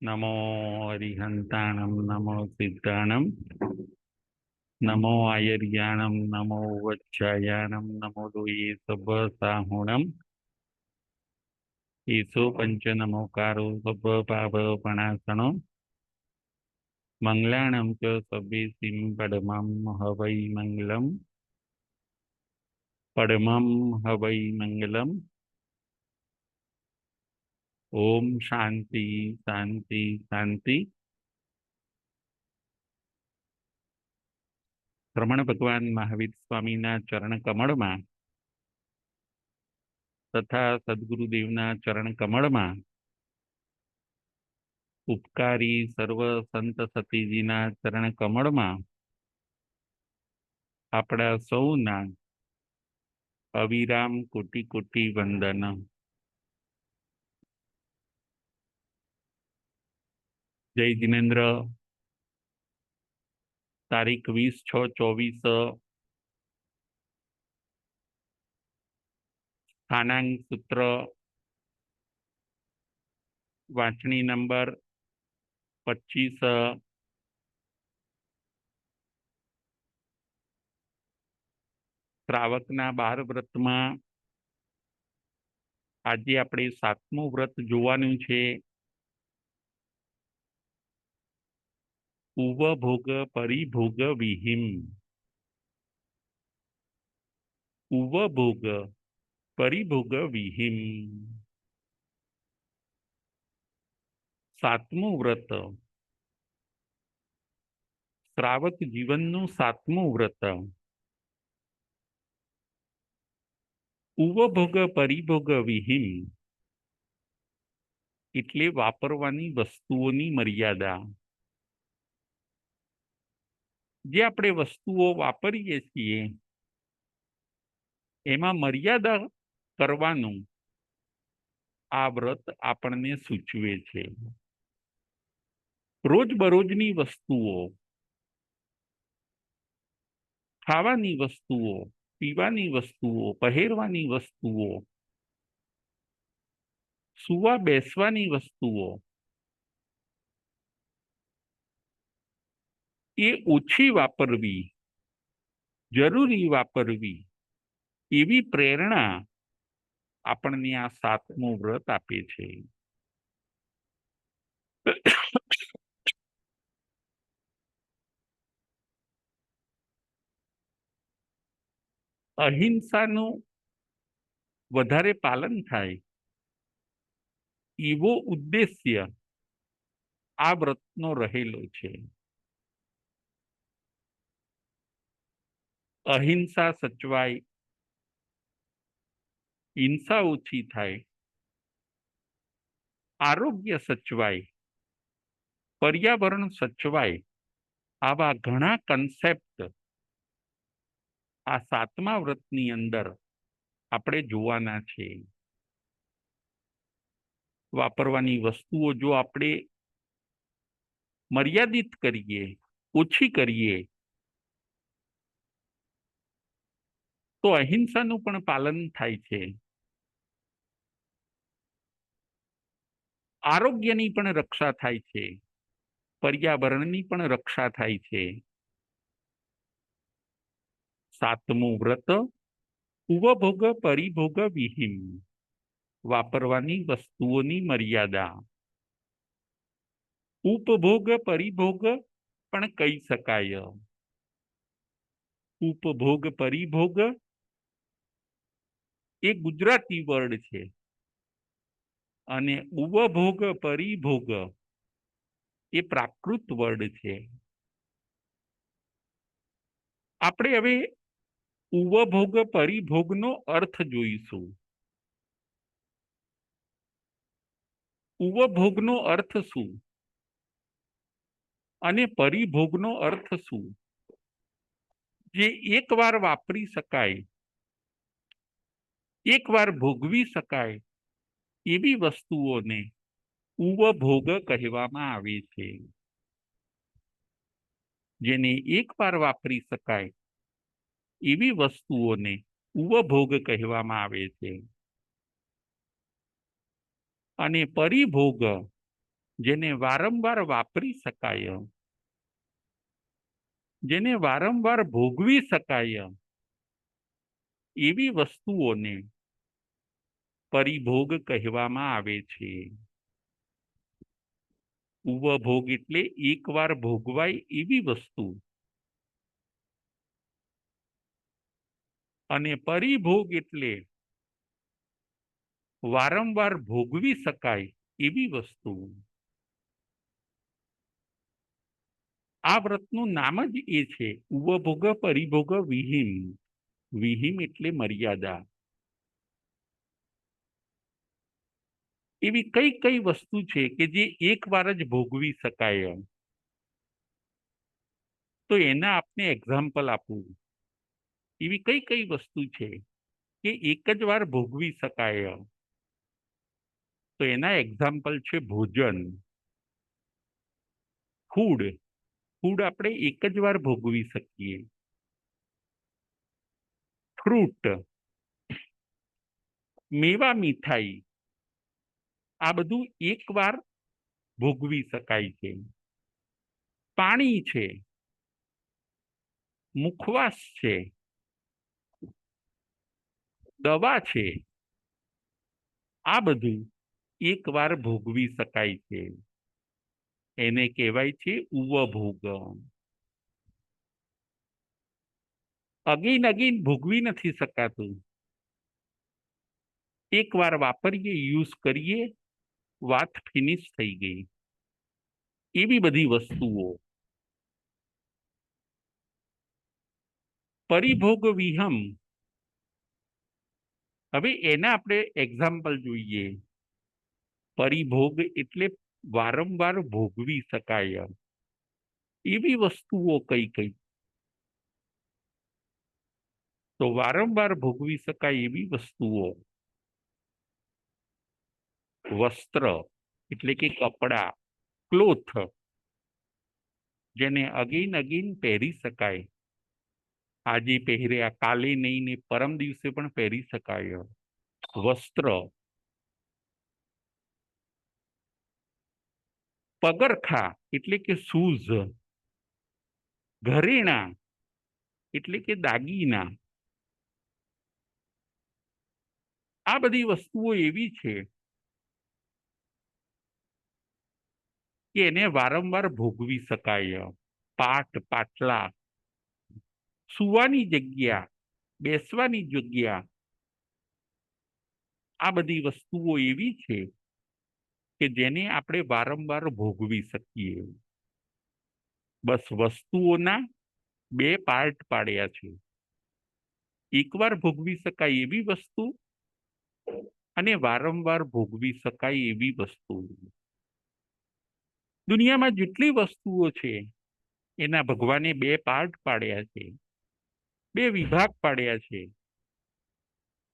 नमो अरिहंताणं नमो सिद्धाणं नमो आयर्याणं नमो वच्छायाणं नमो दुये सब्बसाहुणं ईसो पंचनमोकारो सब्बपापपणासनो मंगलाणं च सब्बेसिं पदमं हवै मंगलम् पदमं हवै मंगलम्। ओम शांति शांति शांति। રમણ ભગવાન મહાવીર સ્વામીના ચરણ કમળમાં તથા સદગુરુદેવના ચરણ કમળમાં ઉપકારી સર્વ સંત સતીજીના ચરણ કમળમાં આપણા સૌના અવિરામ કોટી કોટી વંદન। જય જિનેન્દ્ર। તારીખ 20/6/24 સ્થાનાંક સૂત્ર વાંચણી નંબર 25 શ્રાવકના 12 વ્રતમાં આજે આપણે 7મું વ્રત જોવાનું છે। ઉપભોગ પરિભોગ વિહીન। ઉપભોગ પરિભોગ વિહીન। 7મું વ્રત શ્રાવક જીવનનું 7મું વ્રત। ઉપભોગ પરિભોગ વિહીન એટલે વાપરવાની વસ્તુઓની મર્યાદા। જે આપણે વસ્તુઓ વાપરીએ છીએ એમાં મર્યાદા કરવાનું આ વ્રત આપણને સૂચવે છે। રોજબરોજની વસ્તુઓ, ખાવાની વસ્તુઓ, પીવાની વસ્તુઓ, પહેરવાની વસ્તુઓ, સુવા બેસવાની વસ્તુઓ એ ઓછી વાપરવી, જરૂરી વાપરવી એવી પ્રેરણા આપણને આ 7મું વ્રત આપે છે। અહિંસાનું વધારે પાલન થાય એવો ઉદ્દેશ્ય આ વ્રતનો રહેલો છે। અહિંસા સચવાય, હિંસા ઓછી થાય, આરોગ્ય સચવાય, પર્યાવરણ સચવાય, આવા ઘણા કન્સેપ્ટ આ 7મા વ્રતની અંદર આપણે જોવાના છે। વાપરવાની વસ્તુઓ જો આપણે મર્યાદિત કરીએ, ઓછી કરીએ તો અહિંસાનું પણ પાલન થાય છે, આરોગ્યની પણ રક્ષા થાય છે, પર્યાવરણની પણ રક્ષા થાય છે। 7મું વ્રત ઉપભોગ પરિભોગ વિહીન, વાપરવાની વસ્તુઓની મર્યાદા। ઉપભોગ પરિભોગ પણ કહી શકાય। ઉપભોગ પરિભોગ એ ગુજરાતી વર્ડ છે અને ઉપભોગ પરિભોગ એ પ્રાકૃત વર્ડ છે। આપણે હવે ઉપભોગ પરિભોગનો અર્થ જોઈશું। ઉપભોગનો અર્થ શું અને પરિભોગનો અર્થ શું? જે એકવાર વાપરી શકાય, એકવાર ભોગવી શકાય એવી વસ્તુઓને ઉપભોગ કહેવામાં આવે છે। જેને એકવાર વાપરી શકાય એવી વસ્તુઓને ઉપભોગ કહેવામાં આવે છે। અને પરિભોગ જેને વારંવાર વાપરી શકાય, જેને વારંવાર ભોગવી શકાય એવી વસ્તુઓને પરિભોગ કહેવામાં આવે છે. ઉપભોગ એટલે એકવાર ભોગવાય એવી વસ્તુ, અને પરિભોગ એટલે વારંવાર ભોગવી શકાય એવી વસ્તુ. આ વ્રતનું નામ જ એ છે, ઉપભોગ પરિભોગ વિહીન. વિહીન એટલે મર્યાદા. એવી કઈ કઈ વસ્તુ છે કે જે એકવાર જ ભોગવી શકાય? તો એના આપને એક્ઝામ્પલ આપું. એવી કઈ કઈ વસ્તુ છે કે એક જ વાર ભોગવી શકાય? તો એના એક્ઝામ્પલ છે ભોજન, ફૂડ. ફૂડ આપણે એક જ વાર ભોગવી શકીએ. ફ્રૂટ, મેવા મીઠાઈ, આ બધું એક વાર ભોગવી શકાય છે. પાણી છે, મુખવાસ છે, દવા છે, આ બધું એક વાર ભોગવી શકાય છે. એને કહેવાય છે ઉપભોગ. અગેન અગેન ભોગવી નથી શકાતું. એક વાર વાપરીએ, યુઝ કરીએ, વાત ફિનિશ થઈ ગઈ. એવી બધી વસ્તુઓ. પરિભોગ વિહમ, હવે એના આપણે એક્ઝામ્પલ જોઈએ. પરિભોગ એટલે વારંવાર ભોગવી શકાય એવી વસ્તુઓ કઈ કઈ? તો વારંવાર ભોગવી શકાય એવી વસ્તુઓ, વસ્ત્ર એટલે કે કપડા, ક્લોથ, જેને અગેન અગેન પહેરી શકાય. આજે પહેર્યા, કાલે નહીં ને પરમ દિવસે પણ પહેરી શકાય વસ્ત્ર. પગરખા એટલે કે શૂઝ, ઘરેણા એટલે કે દાગીના. આ બધી વસ્તુઓ એવી છે કે એને વારંવાર ભોગવી શકાય. પાટ, પાટલા, સુવાની જગ્યા, બેસવાની જગ્યા, આ બધી વસ્તુઓ એવી છે કે જેને આપણે વારંવાર ભોગવી શકીએ. બસ વસ્તુઓના બે પાર્ટ પાડ્યા છે. એકવાર ભોગવી શકાય એવી વસ્તુ અને વારંવાર ભોગવી શકાય એવી વસ્તુ. દુનિયામાં જેટલી વસ્તુઓ છે એના ભગવાને બે પાર્ટ પાડ્યા છે, બે વિભાગ પાડ્યા છે.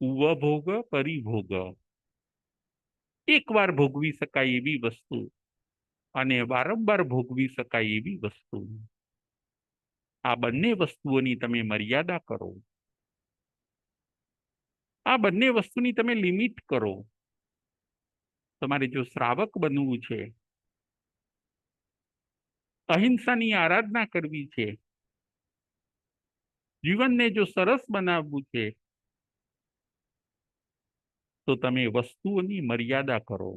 ઉપભોગ, પરિભોગ. એકવાર ભોગવી શકાય એવી વસ્તુ અને વારંવાર ભોગવી શકાય એવી વસ્તુ. આ બંને વસ્તુઓની તમે મર્યાદા કરો. આ બંને વસ્તુની તમે લિમિટ કરો. તમારે જો શ્રાવક બનવું છે, અહિંસાની આરાધના કરવી છે, જીવનને જો સરસ બનાવવું છે, તો તમે વસ્તુઓની મર્યાદા કરો.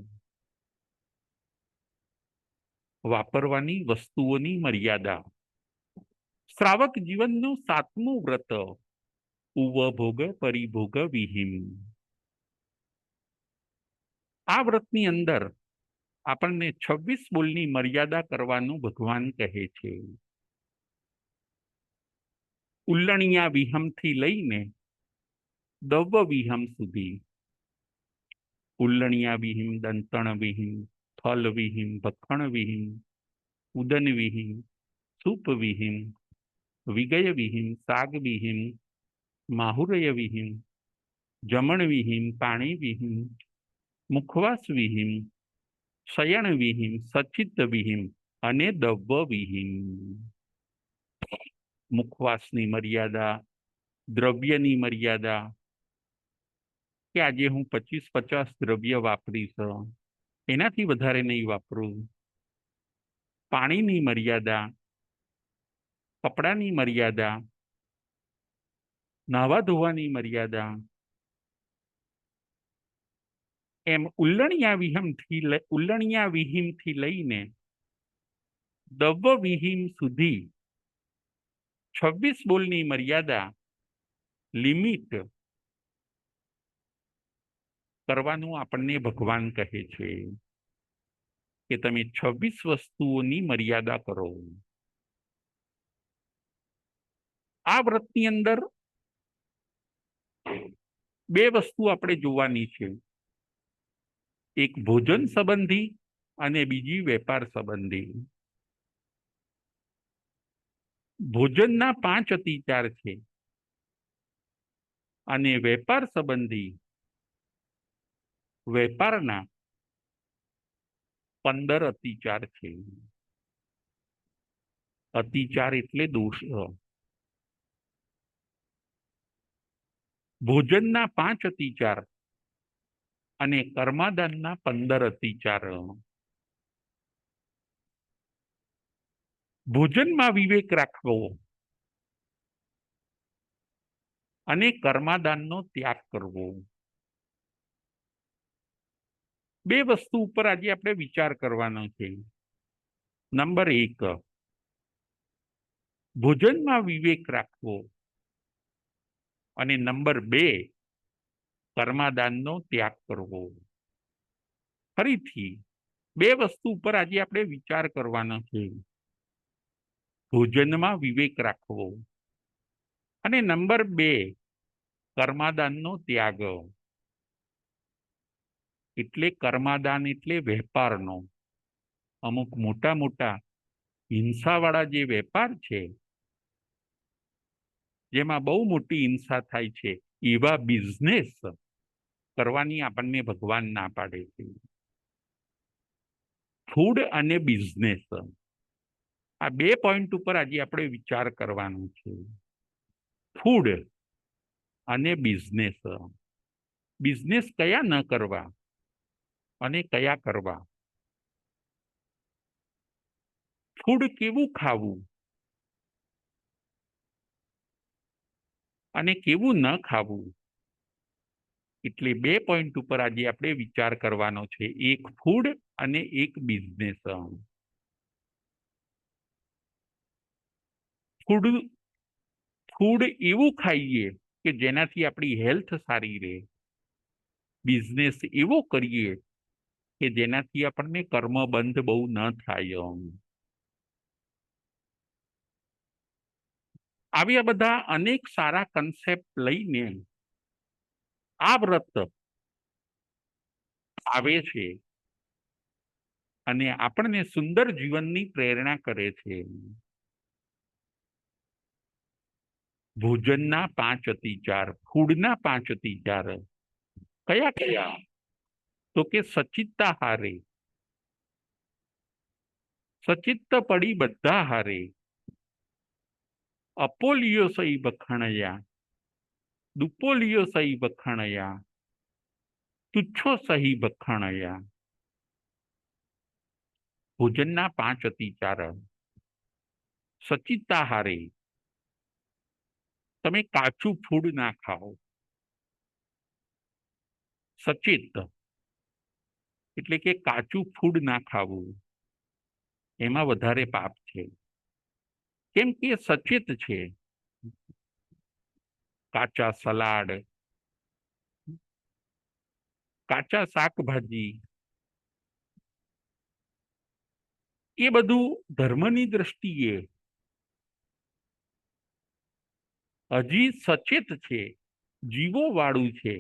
વાપરવાની વસ્તુઓની મર્યાદા. શ્રાવક જીવનનું 7મું વ્રત, ઉપભોગ પરિભોગ વિહીન. આ વ્રતની અંદર આપણને 26 બોલની મર્યાદા કરવાનું ભગવાન કહે છે. ઉલ્લણિયા વિહમથી લઈને દવ્વ વિહમ સુધી. ઉલ્લણિયા વિહીન, દંતણ વિહીન, ફલ વિહીન, ભખણ વિહીન, ઉદન વિહીન, સૂપ વિહીન, વિગય વિહીન, શાક વિહીન, માહુરય વિહીન, જમણ વિહીન, પાણી વિહીન, મુખવાસ વિહીન, શયન વિહીન, સચિત વિહીન અને દવ્વ વિહીન. મુખવાસની મર્યાદા, દ્રવ્યની મર્યાદા, કે આજે હું 25-50 દ્રવ્ય વાપરીશ, એનાથી વધારે નહીં વાપરું. પાણીની મર્યાદા, કપડાની મર્યાદા, નાહવા ધોવાની મર્યાદા, એમ ઉલ્લણિયા વિહીમથી લઈને દવ્વ વિહીમ સુધી 26 બોલની મર્યાદા, લિમિટ કરવાનું આપણને ભગવાન કહે છે કે તમે 26 વસ્તુઓની મર્યાદા કરો. આ વ્રતની અંદર બે વસ્તુ આપણે જોવાની છે, એક ભોજન સંબંધી અને બીજી વેપાર સંબંધી. ભોજનના 5 અતિચાર છે અને વેપાર સંબંધી વેપારના 15 અતિચાર છે. અતિચાર એટલે દોષ. ભોજનના 5 અતિચાર અને કર્માદાનના 15 અતિચાર. ભોજનમાં વિવેક રાખવો અને કર્માદાનનો ત્યાગ કરવો. બે વસ્તુ ઉપર આજે આપણે વિચાર કરવાનો છે. નંબર 1, ભોજનમાં વિવેક રાખવો અને નંબર 2, કર્માદાનનો ત્યાગ કરવો. ફરીથી બે વસ્તુ ઉપર આજે આપણે વિચાર કરવાનો છે. ભોજનમાં વિવેક રાખવો અને નંબર 2, કર્માદાનનો ત્યાગ. એટલે કર્માદાન એટલે વેપારનો. અમુક મોટા મોટા હિંસાવાળા જે વેપાર છે, જેમાં બહુ મોટી હિંસા થાય છે, એવા બિઝનેસ કરવાની આપણને ભગવાન ના પાડે છે. ફૂડ અને બિઝનેસ, આ બે પોઈન્ટ ઉપર આજે આપણે વિચાર કરવાનો છે. ફૂડ અને બિઝનેસ. બિઝનેસ કયા ન કરવા અને કયા કરવા. ફૂડ કેવું ખાવું અને કેવું ન ખાવું. એટલે બે પોઈન્ટ ઉપર આજે આપણે વિચાર કરવાનો છે, એક ફૂડ અને એક બિઝનેસ. ફૂડ એવું ખાઈએ કે જેનાથી આપણી હેલ્થ સારી રહે. બિઝનેસ એવો કરીએ કે જેનાથી આપણને કર્મબંધ બહુ ન થાય. આવ્યા બધા અનેક સારા કન્સેપ્ટ લઈને આ વ્રત આવે છે અને આપણને સુંદર જીવનની પ્રેરણા કરે છે. ભોજનના 5 અતિચાર, ફૂડના 5 અતિચાર કયા કયા? તો કે સચિત્તા હારે, સચિત્ત પડી બધા હારે, અપોલિયો સહી બખણયા, દુપોલિયો સહી બખણયા, તુચ્છો સહી બખણયા. ભોજનના 5 અતિચાર. સચિત્તા હારે, તમે કાચું ફૂડ ના ખાઓ. સચિત એટલે કે કાચું ફૂડ ના ખાવું, એમાં વધારે પાપ છે. કેમ કે સચેત છે. કાચા સલાડ, કાચા શાકભાજી, એ બધું ધર્મની દ્રષ્ટિએ હજી સચેત છે, જીવો વાળું છે.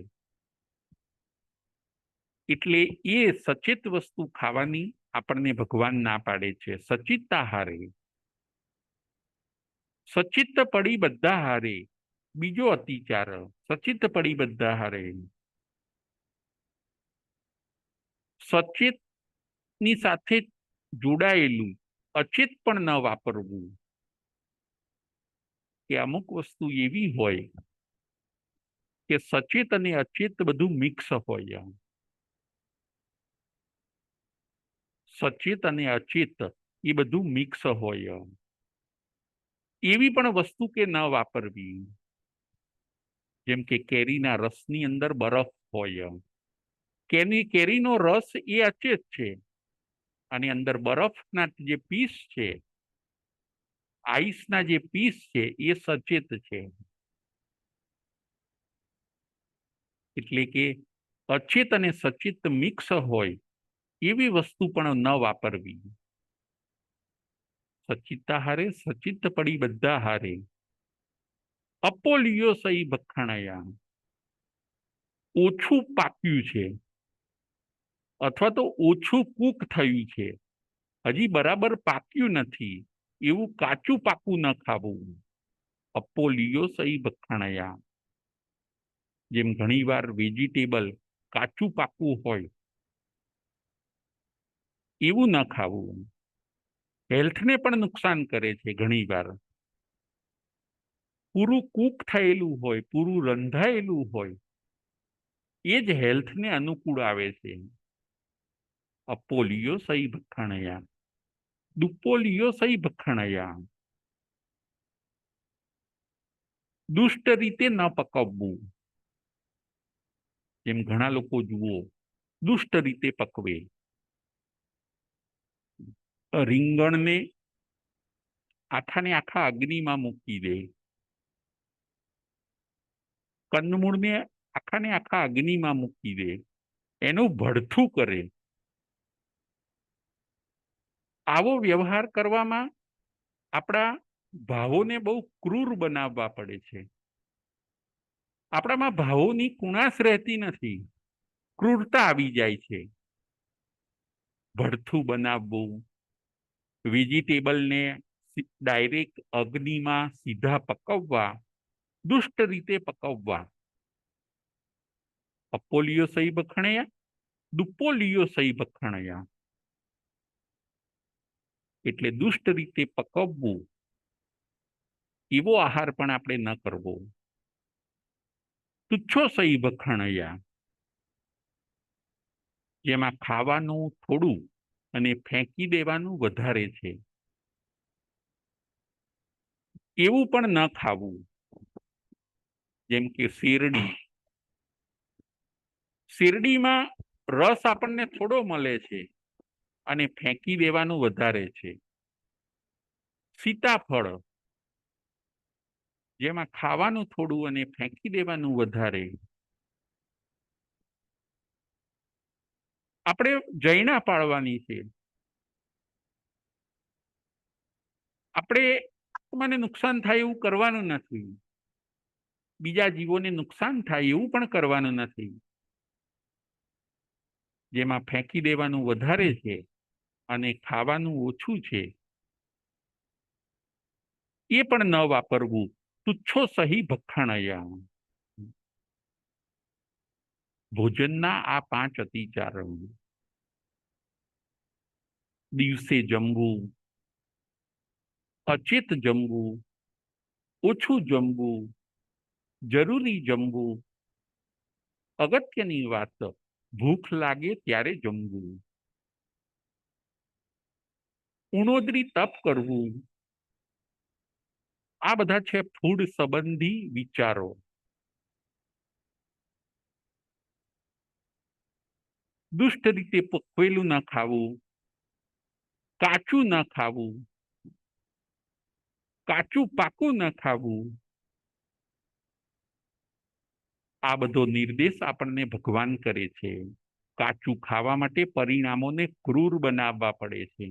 એટલે એ સચેત વસ્તુ ખાવાની આપણને ભગવાન ના પાડે છે. સચિત્તા હારે, સચિત્ત પડી બધા હારે. બીજો અતિચાર, સચિત્ત પડી બધા હારે. સચેતની સાથે જોડાયેલું અચેત પણ ન વાપરવું. કે અમુક વસ્તુ એવી હોય કે સચેત અને અચેત બધું મિક્સ હોય. સચેત અને અચેત એ બધું મિક્સ હોય. એવી પણ વસ્તુ કે ન વાપરવી, જેમ કે કેરીના રસની અંદર બરફ હોય. કેરીનો રસ એ અચેત છે અને અંદર બરફના જે પીસ છે, આઈસના જે પીસ છે, એ સચેત છે. એટલે કે અચેત અને સચેત મિક્સ હોય એવી વસ્તુ પણ ન વાપરવી. સચિતા હારે સચિત પડી બધા હારે, અપોલિયો સહી ભખાણયા. ઓછું પાક્યું છે અથવા તો ઓછું કૂક થયું છે, હજી બરાબર પાક્યું નથી, એવું કાચું પાકું ન ખાવું. અપોલિયો સહી ભખાણયા. જેમ ઘણીવાર વેજીટેબલ કાચું પાકવું હોય એવું ન ખાવું. હેલ્થને પણ નુકસાન કરે છે. ઘણીવાર પૂરું કૂક થયેલું હોય, પૂરું રંધાયેલું હોય, એ જ હેલ્થને અનુકૂળ આવે છે. અપોલિયો સહી ભખાણયા, દુપોલિયો સહી ભખાણયા. દુષ્ટ રીતે ન પકવવું. જેમ ઘણા લોકો જુઓ દુષ્ટ રીતે પકવે. રીંગણને આખાને આખા અગ્નિમાં મૂકી દે, કંદમૂળને આખાને આખા અગ્નિમાં મૂકી દે, એનું ભડથું કરે. આવો વ્યવહાર કરવામાં આપણા ભાવોને બહુ ક્રૂર બનાવવા પડે છે. આપણામાં ભાવોની કુણાશ રહેતી નથી, ક્રૂરતા આવી જાય છે. ભડથું બનાવવું, વેજીટેબલને ડાયરેક્ટ અગ્નિમાં સીધા પકવવા, દુષ્ટ રીતે પકવવા. અપોલિયો સહી ભખાણયા, દુપોલિયો સહી ભખાણયા. એટલે દુષ્ટ રીતે પકવવું એવો આહાર પણ આપણે ન કરવો. તુચ્છો સહી ભખાણયા. જેમાં ખાવાનું થોડું અને ફેંકી દેવાનું વધારે છે, એવું પણ ન ખાવું. જેમ કે શેરડી, શેરડીમાં રસ આપણને થોડો મળે છે અને ફેંકી દેવાનું વધારે છે. સીતાફળ, જેમાં ખાવાનું થોડું અને ફેંકી દેવાનું વધારે. આપણે જૈના પાળવાની છે. આપણે આત્માને નુકસાન થાય એવું કરવાનું નથી, બીજા જીવોને નુકસાન થાય એવું પણ કરવાનું નથી. જેમાં ફેંકી દેવાનું વધારે છે અને ખાવાનું ઓછું છે, એ પણ ન વાપરવું. તુચ્છો સહી ભખાણયા. ભોજનના આ 5 અતિચાર: દિવસે જમવું, અચેત જમવું, ઓછું જમવું, જરૂરી જમવું, અગત્યની વાત ભૂખ લાગે ત્યારે જમવું, ઉણોદરી તપ કરવું. આ બધા છે ફૂડ સંબંધી વિચારો. દુષ્ટ રીતે પકવેલું ન ખાવું, કાચું ન ખાવું, કાચું પાકું ન ખાવું. આ બધો નિર્દેશ આપણને ભગવાન કરે છે. કાચું ખાવા માટે પરિણામોને ક્રૂર બનાવવા પડે છે.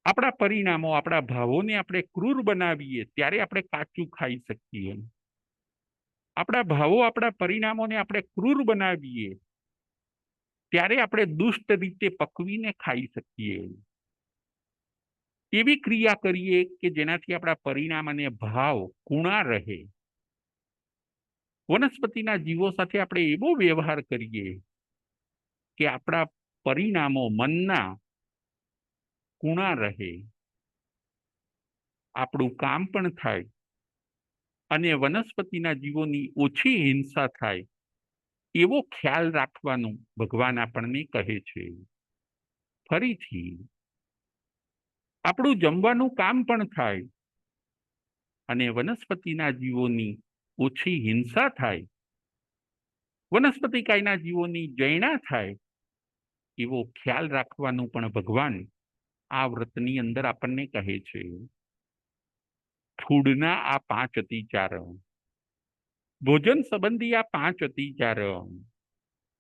આપણા પરિણામો, આપણા ભાવોને આપણે ક્રૂર બનાવીએ ત્યારે આપણે કાચું ખાઈ શકીએ. આપણા ભાવો, આપણા પરિણામોને આપણે ક્રૂર બનાવીએ ત્યારે આપણે દુષ્ટ રીતે પકવીને ખાઈ શકીએ. એવી ક્રિયા કરીએ કે જેનાથી આપણા પરિણામ અને ભાવ કુણા રહે. વનસ્પતિના જીવો સાથે આપણે એવો વ્યવહાર કરીએ કે આપણા પરિણામો મનના કુણા રહે, આપણું કામ પણ થાય અને વનસ્પતિના જીવોની ઓછી હિંસા થાય, એવો ખ્યાલ રાખવાનું ભગવાન આપણને કહે છે. ફરીથી આપણું જમવાનું કામ પણ થાય અને વનસ્પતિના જીવોની ઓછી હિંસા થાય, વનસ્પતિ કાયના જીવોની જૈણા થાય, એવો ખ્યાલ રાખવાનું પણ ભગવાન આ વ્રતની અંદર આપણને કહે છે. ફૂડના આ 5 અતિચાર, ભોજન સંબંધી આ 5 અતિચાર,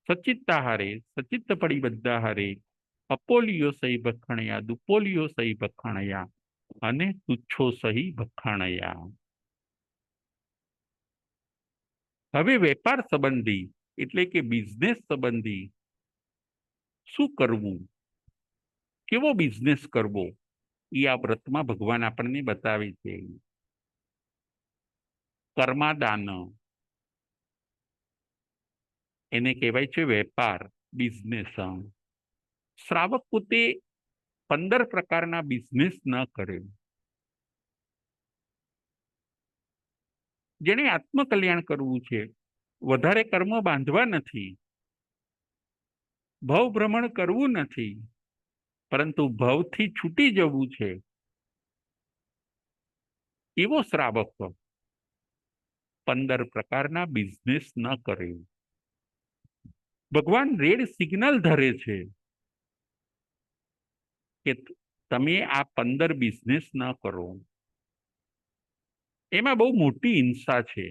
સચિત્તાહારે સચિત્ત પરિબદ્ધાહારે, અપોલિયો સહી ભખણયા, દુપોલિયો સહી ભખણયા અને તુચ્છો સહી ભખણયા. હવે વેપાર સંબંધી એટલે કે બિઝનેસ સંબંધી શું કરવું, કેવો બિઝનેસ કરવો, એ આ વ્રતમાં ભગવાન આપણને બતાવે છે. કર્માદાન, એને કહેવાય છે વેપાર, બિઝનેસ. શ્રાવક પોતે 15 પ્રકારના બિઝનેસ ન કરે. જેને આત્મકલ્યાણ કરવું છે, વધારે કર્મ બાંધવા નથી, ભવ ભ્રમણ કરવું નથી, પરંતુ ભવથી છૂટી જવું છે, એવો શ્રાવક 15 પ્રકારના બિઝનેસ ન કરે. ભગવાન રેડ સિગ્નલ ધરે છે કે તમે આ 15 બિઝનેસ ન કરો. એમાં બહુ મોટી હિંસા છે,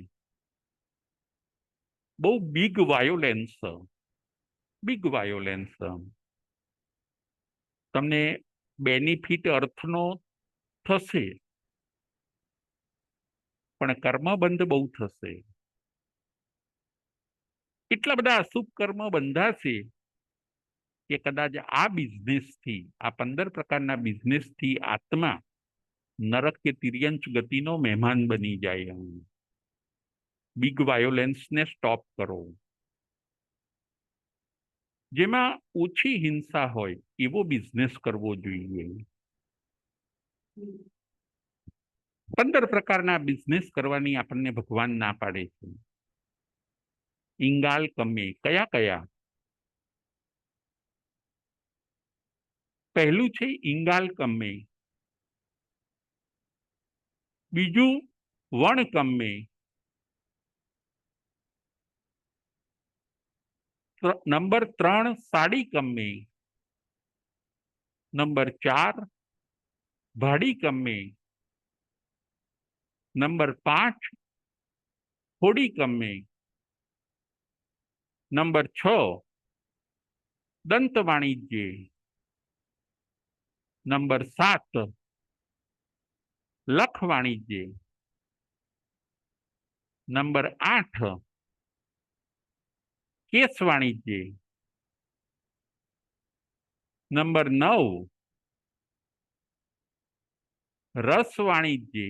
બહુ બિગ વાયોલેન્સ. તમને બેનિફિટ અર્થનો થશે, પણ કર્મબંધ બહુ થશે. એટલા બધા અશુભ કર્મ બંધાશે કે કદાચ આ બિઝનેસથી, આ 15 પ્રકારના બિઝનેસથી આત્મા નરક કે તિર્યંચ ગતિનો મહેમાન બની જાય. બિગ વાયોલેન્સને સ્ટોપ કરો. જેમાં ઓછી હિંસા હોય એવો બિઝનેસ કરવો જોઈએ. 15 પ્રકારના બિઝનેસ કરવાની આપણને ભગવાન ના પાડે છે. ઇંગાલ કમે, કયા કયા? પહેલું છે ઇંગાલ કમે, બીજું વણ કમે, નંબર 3 સાડી કમે, નંબર 4 ભાડી કમે, નંબર 5 હોડી કમે, નંબર 6 દંત વાણિજ્ય, નંબર 7 લખ વાણિજ્ય, નંબર 8 કેસ વાણિજ્ય, નંબર 9 રસ વાણિજ્ય,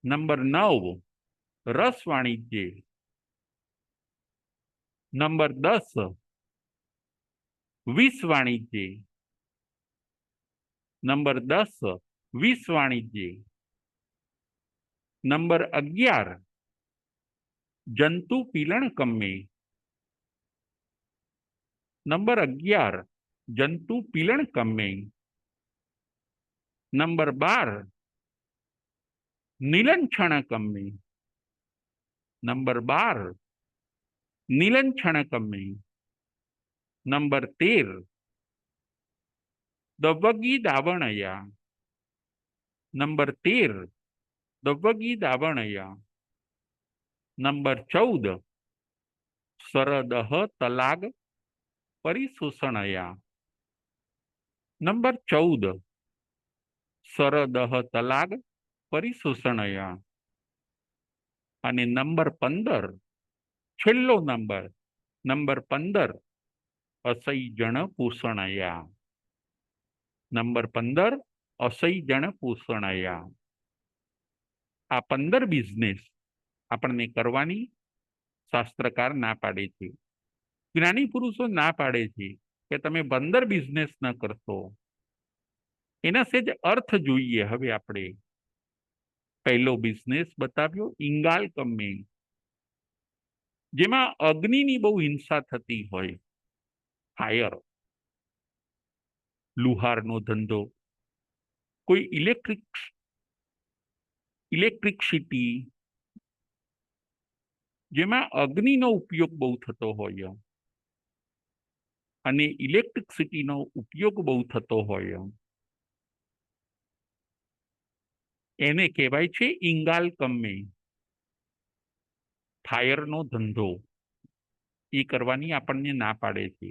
નંબર 9 રસ વાણિજ્ય, નંબર 10 વિષ વાણિજ્ય, નંબર 10 વિષ વાણિજ્ય, નંબર 11 જંતુ પીલણ કમે, નંબર 11 જંતુ પીલણ કમે, નંબર 12 નીલંછણ કમે, નંબર 12 નીલંછણ કમે, નંબર 13 દવ્વગી દાવણયા, નંબર 13 દવ્વગી દાવણયા, નંબર 14 સરદહ તલાગ પરિશોષણયા, નંબર 14 સરદહ તલાગ પરિશોષણયા, અને નંબર 15 છેલ્લો નંબર, નંબર 15 અસૈજણ પોષણયા, નંબર 15 અસૈજણ પોષણયા. આ 15 બિઝનેસ આપણને કરવાની શાસ્ત્રકાર ના પાડે છે. જ્ઞાની પુરુષો ના પાડે છે કે તમે 15 બિઝનેસ ન કરશો. એના સેજ અર્થ જોઈએ. હવે આપણે પહેલો બિઝનેસ બતાવ્યો ઇંગાલ કમે, જેમાં અગ્નિની બહુ હિંસા થતી હોય, ફાયર. લુહારનો ધંધો, કોઈ ઇલેક્ટ્રિસિટી જેમાં અગ્નિનો ઉપયોગ બહુ થતો હોય અને ઇલેક્ટ્રિસિટીનો ઉપયોગ બહુ થતો હોય, એને કહેવાય છે ઇંગાલ કમ્મે. ફાયરનો ધંધો એ કરવાની આપણને ના પાડે છે,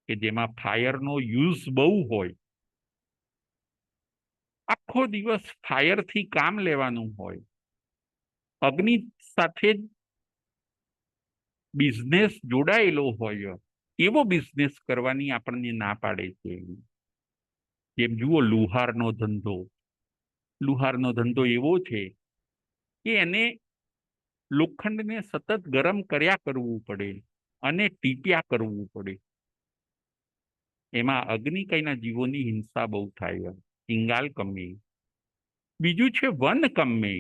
કે જેમાં ફાયરનો યુઝ બહુ હોય, આખો દિવસ ફાયરથી કામ લેવાનું હોય, અગ્નિ સાથે જ બિઝનેસ જોડાયેલો હોય, એવો બિઝનેસ કરવાની આપણને ના પાડે છે. જેમ જુઓ લુહારનો ધંધો. લુહારનો ધંધો એવો છે કે એને લોખંડને સતત ગરમ કર્યા કરવું પડે અને ટીપ્યા કરવું પડે. એમાં અગ્નિકયના જીવોની હિંસા બહુ થાય. ઇંગાલ કમ્મે. બીજું છે વન કમ્મે.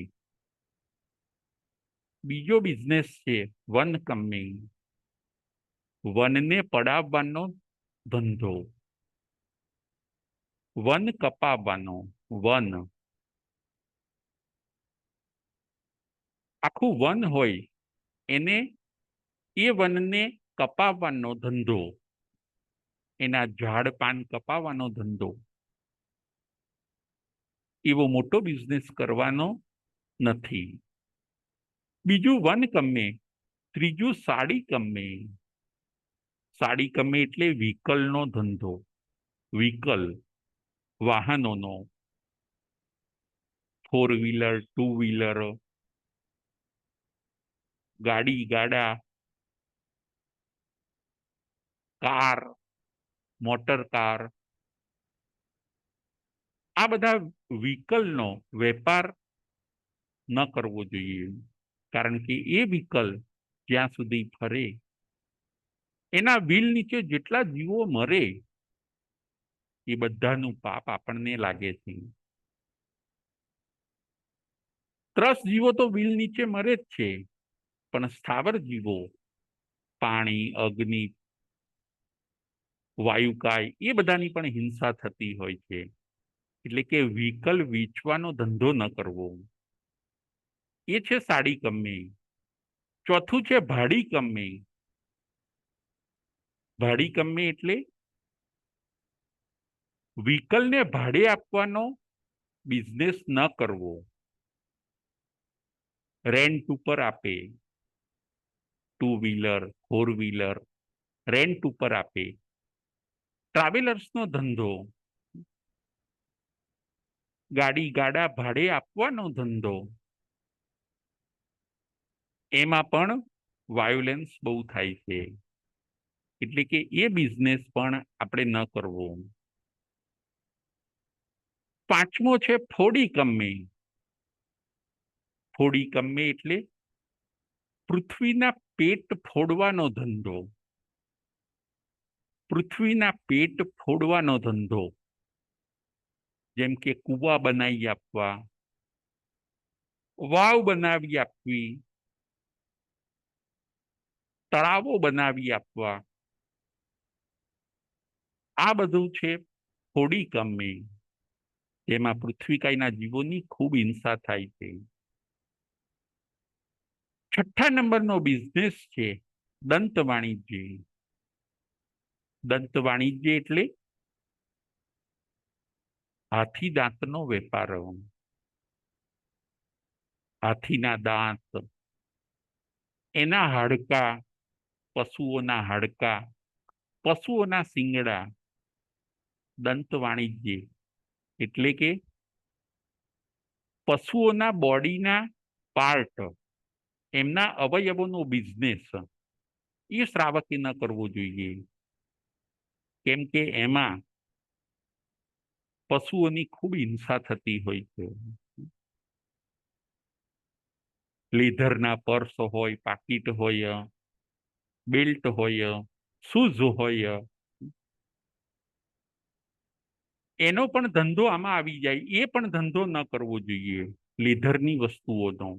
બીજો બિઝનેસ છે વન કમ્મે. વનને પડાવવાનો ધંધો, વન કપાવવાનો. વન, આખું વન હોય એને, એ વનને કપાવવાનો ધંધો, એના ઝાડ પાન કપાવવાનો ધંધો, એવો મોટો બિઝનેસ કરવાનો નથી. બીજું વન કમ્મે. ત્રીજું સાડી કમ્મે. સાડી કમ્મે એટલે વ્હીકલનો ધંધો. વ્હીકલ, વાહનોનો, 4 વ્હીલર, 2 વ્હીલર, ગાડી, ગાડા, કાર, મોટર કાર, આ બધા વ્હીકલનો વેપાર ન કરવો જોઈએ. કારણ કે એ વ્હીકલ જ્યાં સુધી ફરે, એના વ્હીલ નીચે જેટલા જીવો મરે, એ બધાનું પાપ આપણને લાગે છે. 30 જીવો તો વ્હીલ નીચે મરે જ છે, પણ સ્થાવર જીવો, પાણી, અગ્નિ, વાયુકાય, એ બધાની પણ હિંસા થતી હોય છે. એટલે કે વ્હીકલ વેચવાનો ધંધો ન કરવો. એ છે સાડી કમ્મે. ચોથું છે ભાડી કમ્મે. ભાડી કમ્મે એટલે વ્હીકલને ભાડે આપવાનો બિઝનેસ ન કરવો. રેન્ટ ઉપર આપે, 2 વ્હીલર, 4 વ્હીલર રેન્ટ ઉપર આપે. ટ્રાવેલર્સનો ધંધો, ગાડી, ગાડા ભાડે આપવાનો ધંધો, એમાં પણ વાયોલેન્સ બહુ થાય છે. એટલે કે એ બિઝનેસ પણ આપણે ન કરવો. પાંચમો છે ફોડી કમ્મે. ફોડી કમ્મે એટલે પૃથ્વીના પેટ ફોડવાનો ધંધો. પૃથ્વીના પેટ ફોડવાનો ધંધો. જેમ કે કુવા બનાવી આપવા, વાવ બનાવી આપવી, તળાવો બનાવી આપવા, આ બધું છે ફોડી કમ્મે. જેમાં પૃથ્વીકાયના જીવોની ખૂબ હિંસા થાય છે. 6થા નંબરનો બિઝનેસ છે દંત વાણિજ્ય. દંત વાણિજ્ય એટલે હાથી દાંતનો વેપાર. હાથીના દાંત, એના હાડકા, પશુઓના હાડકા, પશુઓના શિંગડા. દંત વાણિજ્ય એટલે કે પશુઓના બોડીના પાર્ટ, એમના અવયવોનો બિઝનેસ, એ શ્રાવકે ન કરવો જોઈએ. કેમ કે એમાં પશુઓની ખૂબ હિંસા થતી હોય છે. લેધરના પર્સ હોય, પાકીટ હોય, બેલ્ટ હોય, શૂઝ હોય, એનો પણ ધંધો આમાં આવી જાય. એ પણ ધંધો ન કરવો જોઈએ લેધરની વસ્તુઓનો.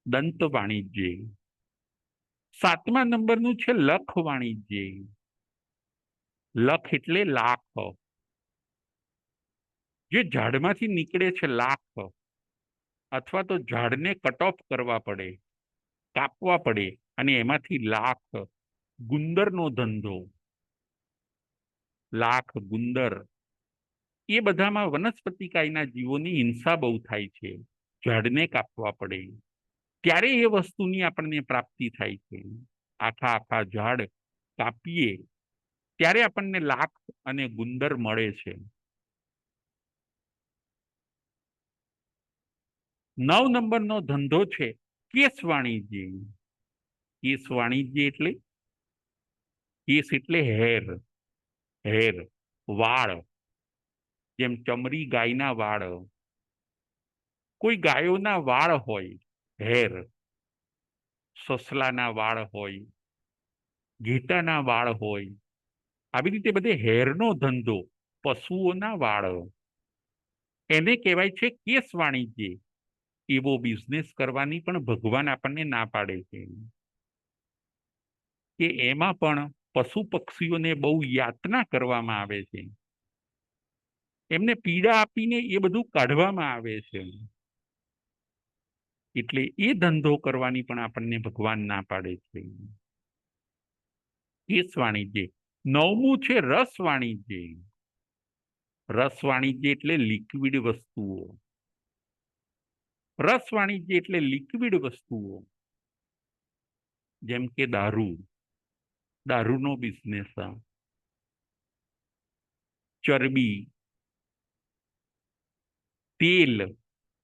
દંત વાણિજ્ય. 7મા નંબરનું છે લખ વાણિજ્ય. લખ એટલે લાખ. જે ઝાડમાંથી નીકળે છે લાખ, અથવા તો ઝાડને કટ ઓફ કરવા પડે, કાપવા પડે, અને એમાંથી લાખ. ગુંદરનો ધંધો, લાખ ગુંદર, એ બધામાં વનસ્પતિકાયના જીવોની હિંસા બહુ થાય છે. ઝાડને કાપવા પડે ત્યારે એ વસ્તુની આપણને પ્રાપ્તિ થાય છે. આખા આખા ઝાડ કાપીએ ત્યારે આપણને લાખ અને ગુંદર મળે છે. 9 નંબરનો ધંધો છે કેસ વાણિજ્ય. કેસ વાણિજ્ય એટલે, કેસ એટલે હેર, હેર, વાળ. જેમ ચમરી ગાયના વાળ, કોઈ ગાયોના વાળ હોય, હેર. સસલાના વાળ હોય, ઘેટાના વાળ હોય, આવી રીતે બધે હેરનો ધંધો, પશુઓના વાળ, એને કહેવાય છે કેસ વાણિજ્ય. એવો બિઝનેસ કરવાની પણ ભગવાન આપણને ના પાડે છે કે એમાં પણ પશુ પક્ષીઓને બહુ યાતના કરવામાં આવે છે, એમને પીડા આપીને એ બધું કાઢવામાં આવે છે. એટલે એ ધંધો કરવાની પણ આપણને ભગવાન ના પાડે છે. કેસ વાણિજ્ય. 9મું છે રસ વાણિજ્ય. રસ વાણિજ્ય એટલે લિક્વિડ વસ્તુઓ. રસ વાણિજ્ય એટલે લિક્વિડ વસ્તુઓ, જેમ કે દારૂ, દારૂનો બિઝનેસ, ચરબી, તેલ,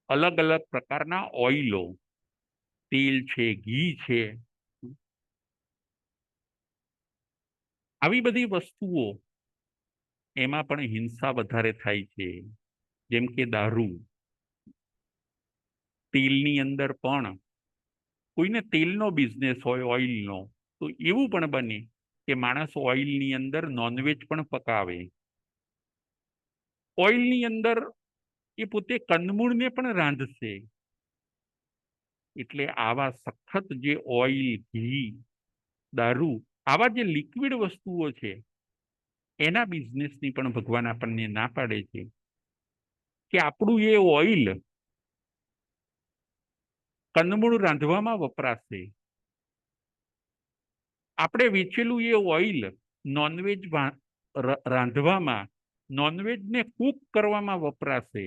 અલગ અલગ પ્રકારના ઓઇલો, તેલ છે, ઘી છે, આવી બધી વસ્તુઓ, એમાં પણ હિંસા વધારે થાય છે. જેમ કે દારૂ, તેલની અંદર પણ કોઈને તેલનો બિઝનેસ હોય, ઓઇલનો, તો એવું પણ બને કે માણસ ઓઇલની અંદર નોનવેજ પણ પકાવે. ઓઇલની અંદર એ પોતે કંદમૂળને પણ રાંધશે. એટલે આવા સખત જે ઓઇલ, ઘી, દારૂ, આવા જે લિક્વિડ વસ્તુઓ છે, એના બિઝનેસની પણ ભગવાન આપણને ના પાડે છે કે આપણું એ ઓઇલ કંદમૂળ રાંધવામાં વપરાશે. આપણે વેચેલું એ ઓઇલ નોનવેજ રાંધવામાં, નોનવેજને કુક કરવામાં વપરાશે.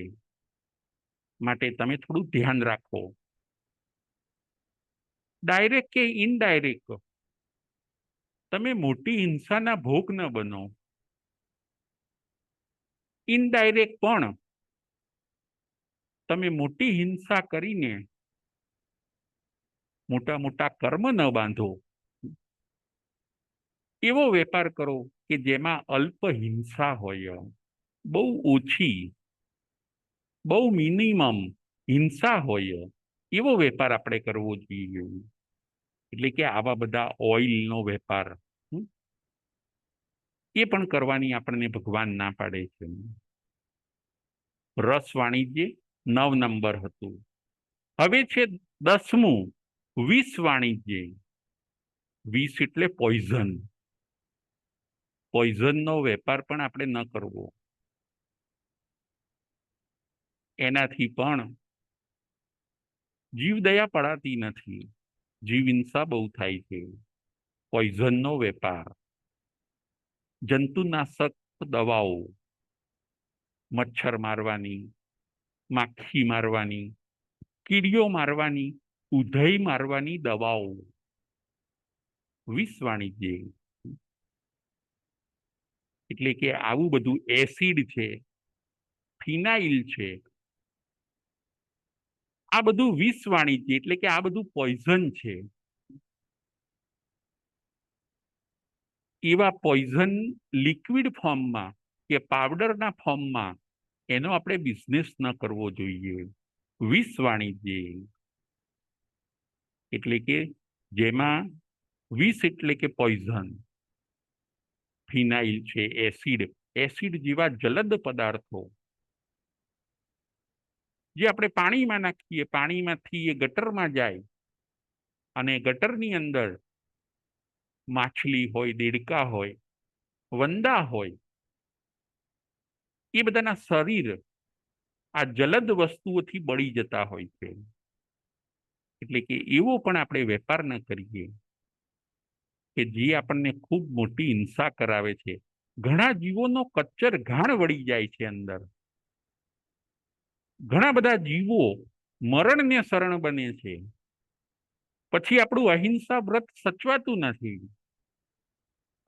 માટે તમે થોડું ધ્યાન રાખો. ડાયરેક્ટ કે ઇનડાયરેક્ટ તમે મોટી હિંસાના ભોગ ન બનો. ઇનડાયરેક્ટ પણ તમે મોટી હિંસા કરીને મોટા મોટા કર્મ ન બાંધો. એવો વેપાર કરો કે જેમાં અલ્પ હિંસા હોય, બહુ ઓછી, બહુ મિનિમમ હિંસા હોય, એવો વેપાર આપણે કરવો જોઈએ. એટલે કે આવા બધા ઓઇલનો વેપાર, એ પણ કરવાની આપણને ભગવાન ના પાડે છે. રસ વાણિજ્ય 9 નંબર હતું. હવે છે 10મું વિષ વાણિજ્ય. વિષ એટલે પોઈઝન. પોઈઝનનો વેપાર પણ આપણે ન કરવો. એનાથી પણ જીવદયા પડાતી નથી, જીવ હિંસા બહુ થાય છે. પોઈઝનનો વેપાર, જંતુનાશક દવાઓ, મચ્છર મારવાની, માખી મારવાની, કીડીઓ મારવાની, ઉધઈ મારવાની દવાઓ, વિષ વાણિજ્ય. એટલે કે આવું બધું એસિડ છે, ફિનાઇલ છે, આ બધું વિષ વાણિજ્ય, એટલે કે આ બધું પોઈઝન છે. એવા પોઈઝન લિક્વિડ ફોર્મમાં કે પાવડરના ફોર્મમાં એનો આપણે બિઝનેસ ન કરવો જોઈએ. વિષ વાણિજ્ય એટલે કે જેમાં વિષ એટલે કે પોઈઝન, ફિનાઇલ છે, એસિડ, એસિડ જેવા જલદ પદાર્થો જે આપણે પાણીમાં નાખીએ, પાણીમાંથી એ ગટરમાં જાય, અને ગટરની અંદર માછલી હોય, દેડકા હોય, વંદા હોય, એ બધાના શરીર આ જલદ વસ્તુઓથી બળી જતા હોય છે. એટલે કે એવો પણ આપણે વેપાર ન કરીએ કે જે આપણને ખૂબ મોટી હિંસા કરાવે છે. ઘણા જીવોનો કચ્ચર ઘાણ વળી જાય છે અંદર. ઘણા બધા જીવો મરણને શરણ બને છે. પછી આપણું અહિંસા વ્રત સચવાતું નથી.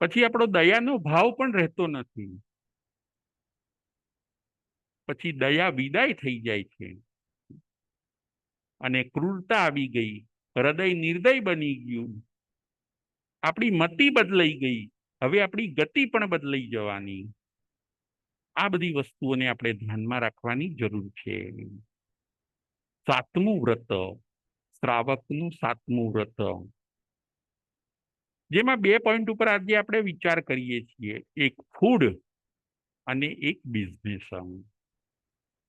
પછી આપણો દયાનો ભાવ પણ રહેતો નથી. પછી દયા વિદાય થઈ જાય છે અને ક્રૂરતા આવી ગઈ, હૃદય નિર્દય બની ગયું, આપણી મતિ બદલાઈ ગઈ, હવે આપણી ગતિ પણ બદલાઈ જવાની. આ બધી વસ્તુઓને આપણે ધ્યાનમાં રાખવાની જરૂર છે. સાતમું વ્રત, શ્રાવકનું સાતમું વ્રત, જેમાં 2 પોઈન્ટ ઉપર આજે આપણે વિચાર કરીએ છીએ, એક ફૂડ અને એક બિઝનેસ.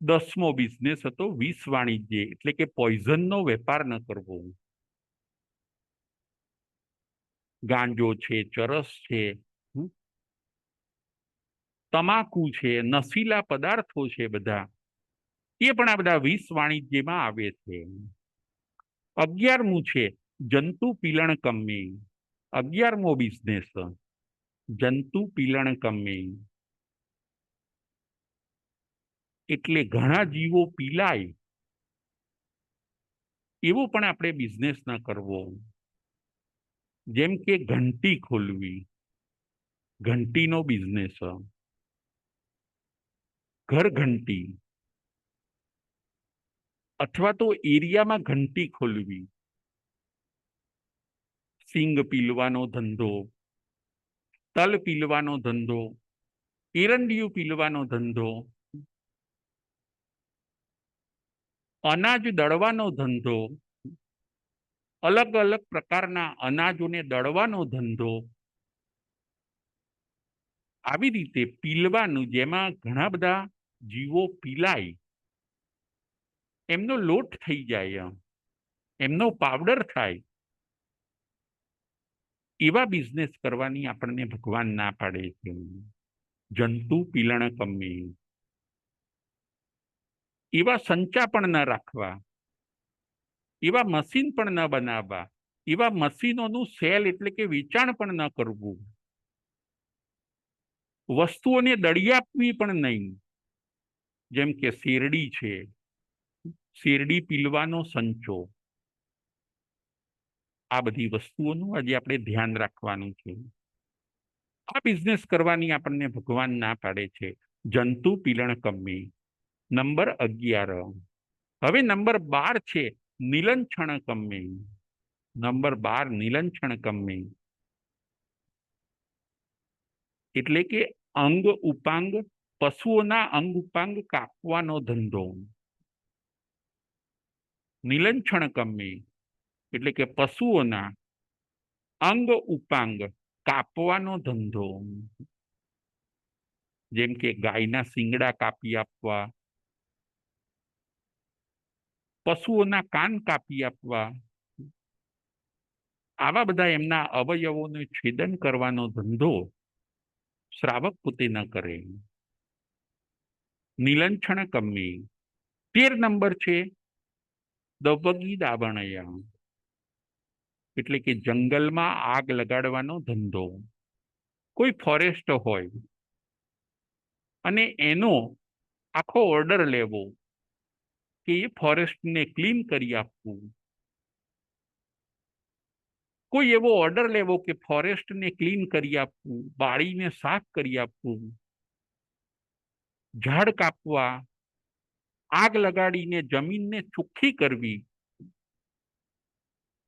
10મો બિઝનેસ હતો વિષ વાણિજ્ય, એટલે કે પોઈઝનનો વેપાર ન કરવો. ગાંજો છે, ચરસ છે, તમાકુ છે, નશીલા પદાર્થો છે, બધા એ પણ આ બધા વિષ વાણિજ્યમાં આવે છે. 11મું છે જંતુ પીલણ કમ્મી. 11મો બિઝનેસ જંતુ પીલણ કમ્મી, એટલે ઘણા જીવો પીલાય એવો પણ આપણે બિઝનેસ ન કરવો. જેમ કે ઘંટી ખોલવી, ઘંટીનો બિઝનેસ, ઘર ઘંટી, અથવા તો એરિયામાં ઘંટી ખોલવી, સિંગ પીલવાનો ધંધો, તલ પીલવાનો ધંધો, એરંડિયું પીલવાનો ધંધો, અનાજ દળવાનો ધંધો, અલગ અલગ પ્રકારના અનાજોને દળવાનો ધંધો, આવી રીતે પીલવાનું, જેમાં ઘણા બધા જીવો પીલાય, એમનો લોટ થઈ જાય, એમનો પાવડર થાય, એવા બિઝનેસ કરવાની આપણને ભગવાન ના પાડે છે. જંતુ પીલણ કમ્મી, એવા સંચા પણ ન રાખવા, એવા મશીન પણ ન બનાવવા, એવા મશીનોનું સેલ એટલે કે વેચાણ પણ ન કરવું, વસ્તુઓને દળી આપવી પણ નહીં. જેમ કે શેરડી છે, શેરડી પીલવાનો સંચો, આ બધી વસ્તુઓનું આજે આપણે ધ્યાન રાખવાનું છે. આ બિઝનેસ કરવાની આપણને ભગવાન ના પાડે છે. જંતુ પીલણ કમ્મી. નંબર 11. હવે નંબર 12 છે નિલંછણ કમ્મી. નંબર 12 નિલંછણ કમ્મી, એટલે કે અંગ ઉપાંગ, પશુઓના અંગ ઉપાંગ કાપવાનો ધંધો. નિલંછણ કમ્મી એટલે કે પશુઓના અંગ ઉપાંગ કાપવાનો ધંધો. જેમ કે ગાયના શિંગડા કાપી આપવા, પશુઓના કાન કાપી આપવા, આવા બધા એમના અવયવોને છેદન કરવાનો ધંધો શ્રાવક પોતે ન કરે. નિલંછણ કમ્મી. 13 નંબર છે દવગી દાવણયા, એટલે કે જંગલમાં આગ લગાડવાનો ધંધો. કોઈ ફોરેસ્ટ હોય અને એનો આખો ઓર્ડર લેવો કે એ ફોરેસ્ટને ક્લીન કરી આપવું. કોઈ એવો ઓર્ડર લેવો કે ફોરેસ્ટને ક્લીન કરી આપવું, બાળીને સાફ કરી આપવું, ઝાડ કાપવા, આગ લગાડીને જમીનને ચોખ્ખી કરવી.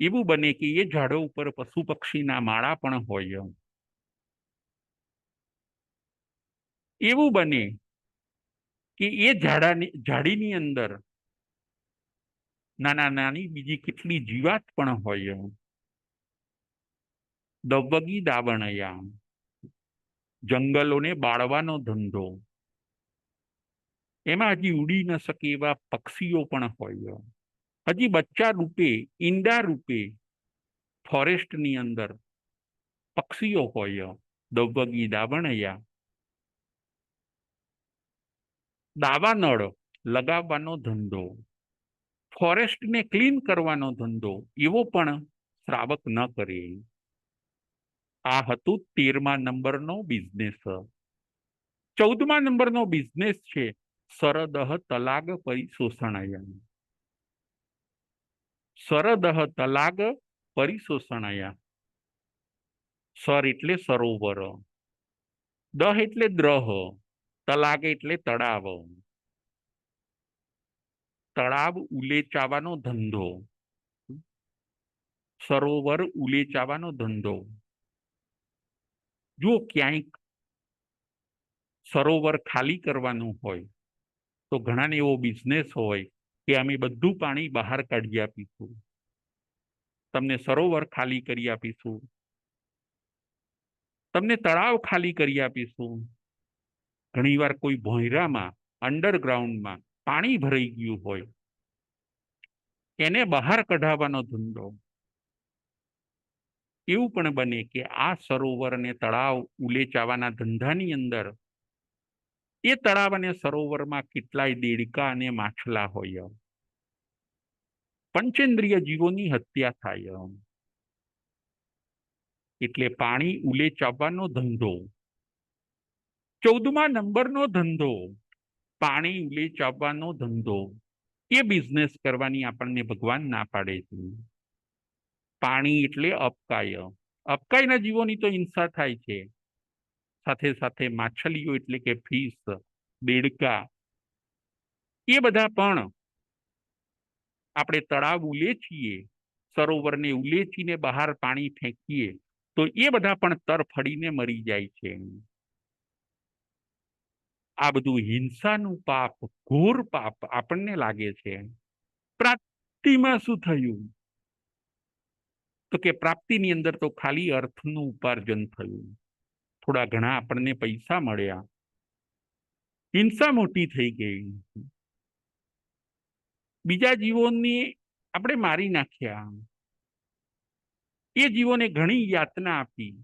એવું બને કે એ ઝાડો ઉપર પશુ પક્ષીના માળા પણ હોય. એવું બને કે એ ઝાડીની અંદર નાના નાની બીજી કેટલી જીવાત પણ હોય. દવગી દાવણયા, જંગલોને બાળવાનો ધંધો. એમાં હજી ઉડી ન શકે એવા પક્ષીઓ પણ હોય. હજી બચ્ચા રૂપે, ઈંડા રૂપે ફોરેસ્ટની અંદર પક્ષીઓ હોય, દવગી દાવણયા, દાવા નળ લગાવવાનો ધંધો, ફોરેસ્ટને ક્લીન કરવાનો ધંધો, એવો પણ શ્રાવક ન કરે. આ હતું 13મા નંબરનો બિઝનેસ. 14મા નંબરનો બિઝનેસ છે સરદહ તલાગ પરિશોષણયા. સરદહ તલાગ પરિશોષણયા. સર એટલે સરોવર, દહ એટલે દ્રહ, તલાગ એટલે તળાવ. તળાવ ઉલેચાવાનો ધંધો, સરોવર ઉલેચાવાનો ધંધો. જો ક્યાંક સરોવર ખાલી કરવાનું હોય તો ઘણાને એવો બિઝનેસ હોય કે અમે બધું પાણી બહાર કાઢી આપીશું, તમને સરોવર ખાલી કરી આપીશું, તમને તળાવ ખાલી કરી આપીશું. ઘણીવાર કોઈ ભોંયરામાં અંડરગ્રાઉન્ડમાં પાણી ભરાઈ ગયું હોય, એને બહાર કઢાવવાનો ધંધો. એવું પણ બને કે આ સરોવર અને તળાવ ઉલેચાવાના ધંધાની અંદર એ તળાવ અને સરોવરમાં કેટલાય દેડકા અને માછલા હોય, પંચેન્દ્રિય જીવોની હત્યા થાય. એટલે પાણી ઉલેચાવવાનો ધંધો. 14મા નંબરનો ધંધો પાણી ઉલેચાવવાનો ધંધો. એ બિઝનેસ કરવાની આપણને ભગવાન ના પાડે છે. પાણી એટલે અપકાય, અપકાયના જીવોની તો હિંસા થાય છે. સાથે સાથે માછલીઓ એટલે કે ફિશ, દેડકા, એ બધા પણ આપણે તળાવ ઉલેચીએ, સરોવરને ઉલેચીને બહાર પાણી ફેંકીએ તો એ બધા પણ તરફડીને મરી જાય છે. આ બધું હિંસાનું પાપ, ઘોર પાપ આપણને લાગે છે. પ્રાપ્તિમાં શું થયું? તો કે પ્રાપ્તિની અંદર તો ખાલી અર્થનું ઉપાર્જન થયું, થોડા ઘણા આપણને પૈસા મળ્યા, હિંસા મોટી થઈ ગઈ. બીજા જીવોને આપણે મારી નાખ્યા, એ જીવોને ઘણી યાતના આપી.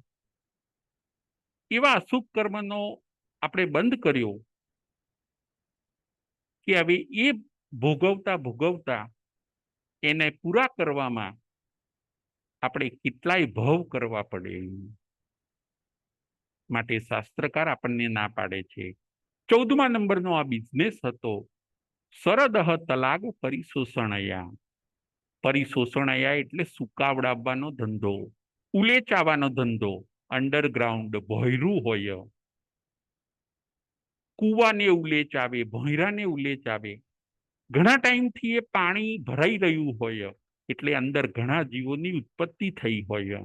એવા અશુભ કર્મનો આપણે બંધ કર્યો કે હવે એ ભોગવતા ભોગવતા એને પૂરા કરવામાં આપણે કેટલાય ભવ કરવા પડે. માટે શાસ્ત્રકાર આપણને ના પાડે છે. 14મા નંબરનો આ બિઝનેસ હતો સરદહ તલાગ પરિશોષણયા. પરિશોષણયા એટલે સુકાવડાવવાનો ધંધો, ઉલેચાવાનો ધંધો. અંડરગ્રાઉન્ડ ભોંયરું હોય, કુવાને ઉલેચાવે, ભોંયરાને ઉલેચાવે. ઘણા ટાઈમથી એ પાણી ભરાઈ રહ્યું હોય એટલે અંદર ઘણા જીવોની ઉત્પત્તિ થઈ હોય,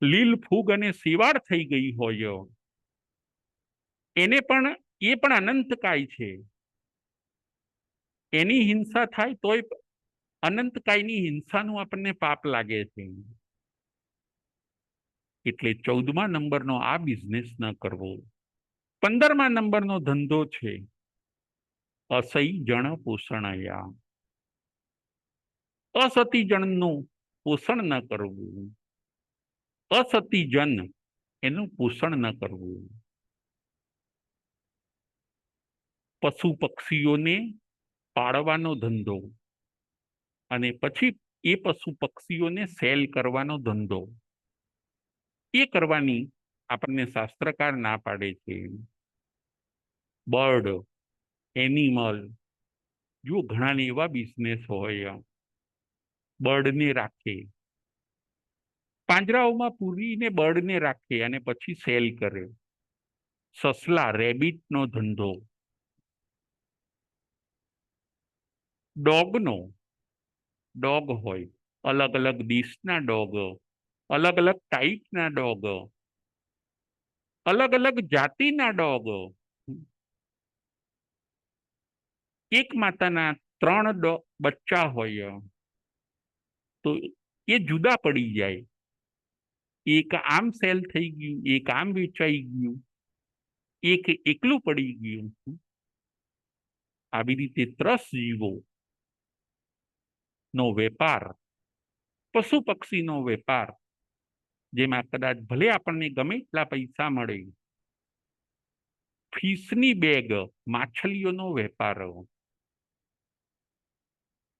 લીલ ફૂગ અને સેવાળ થઈ ગઈ હોય, એને પણ એ પણ અનંતકાય છે. એની હિંસા થાય તોય અનંતકાયની હિંસાનું આપણને પાપ લાગે છે. એટલે 14મા નંબરનો આ બિઝનેસ ન કરવો. 15મા નંબરનો ધંધો છે અસઈ જણ પોષણયા. અસતી જણનું પોષણ ન કરવું, અસતી જન એનું પોષણ ન કરવું. પશુ પક્ષીઓને પાળવાનો ધંધો અને પછી એ પશુ પક્ષીઓને સેલ કરવાનો ધંધો, એ કરવાની આપણને શાસ્ત્રકાર ના પાડે છે. બર્ડ, એનિમલ, જો ઘણા એવા બિઝનેસ હોય, બર્ડને રાખે, પાંજરાઓમાં પૂરીને બર્ડને રાખે અને પછી સેલ કરે. સસલા, રેબિટનો ધંધો, ડોગનો, ડોગ હોય, અલગ અલગ દેશના ડોગ, અલગ અલગ ટાઈપના ડોગ, અલગ અલગ જાતિના ડોગ. એક માતાના 3 બચ્ચા હોય તો એ જુદા પડી જાય, એક આમ સેલ થઈ ગયું, એક આમ વેચાઈ ગયું, એક એકલું પડી ગયું. આવી રીતે 3 જીવો નો વેપાર, પશુ પક્ષીનો વેપાર જેમાં કદાચ ભલે આપણને ગમે એટલા પૈસા મળે, ફિશની બેગ, માછલીઓનો વેપાર,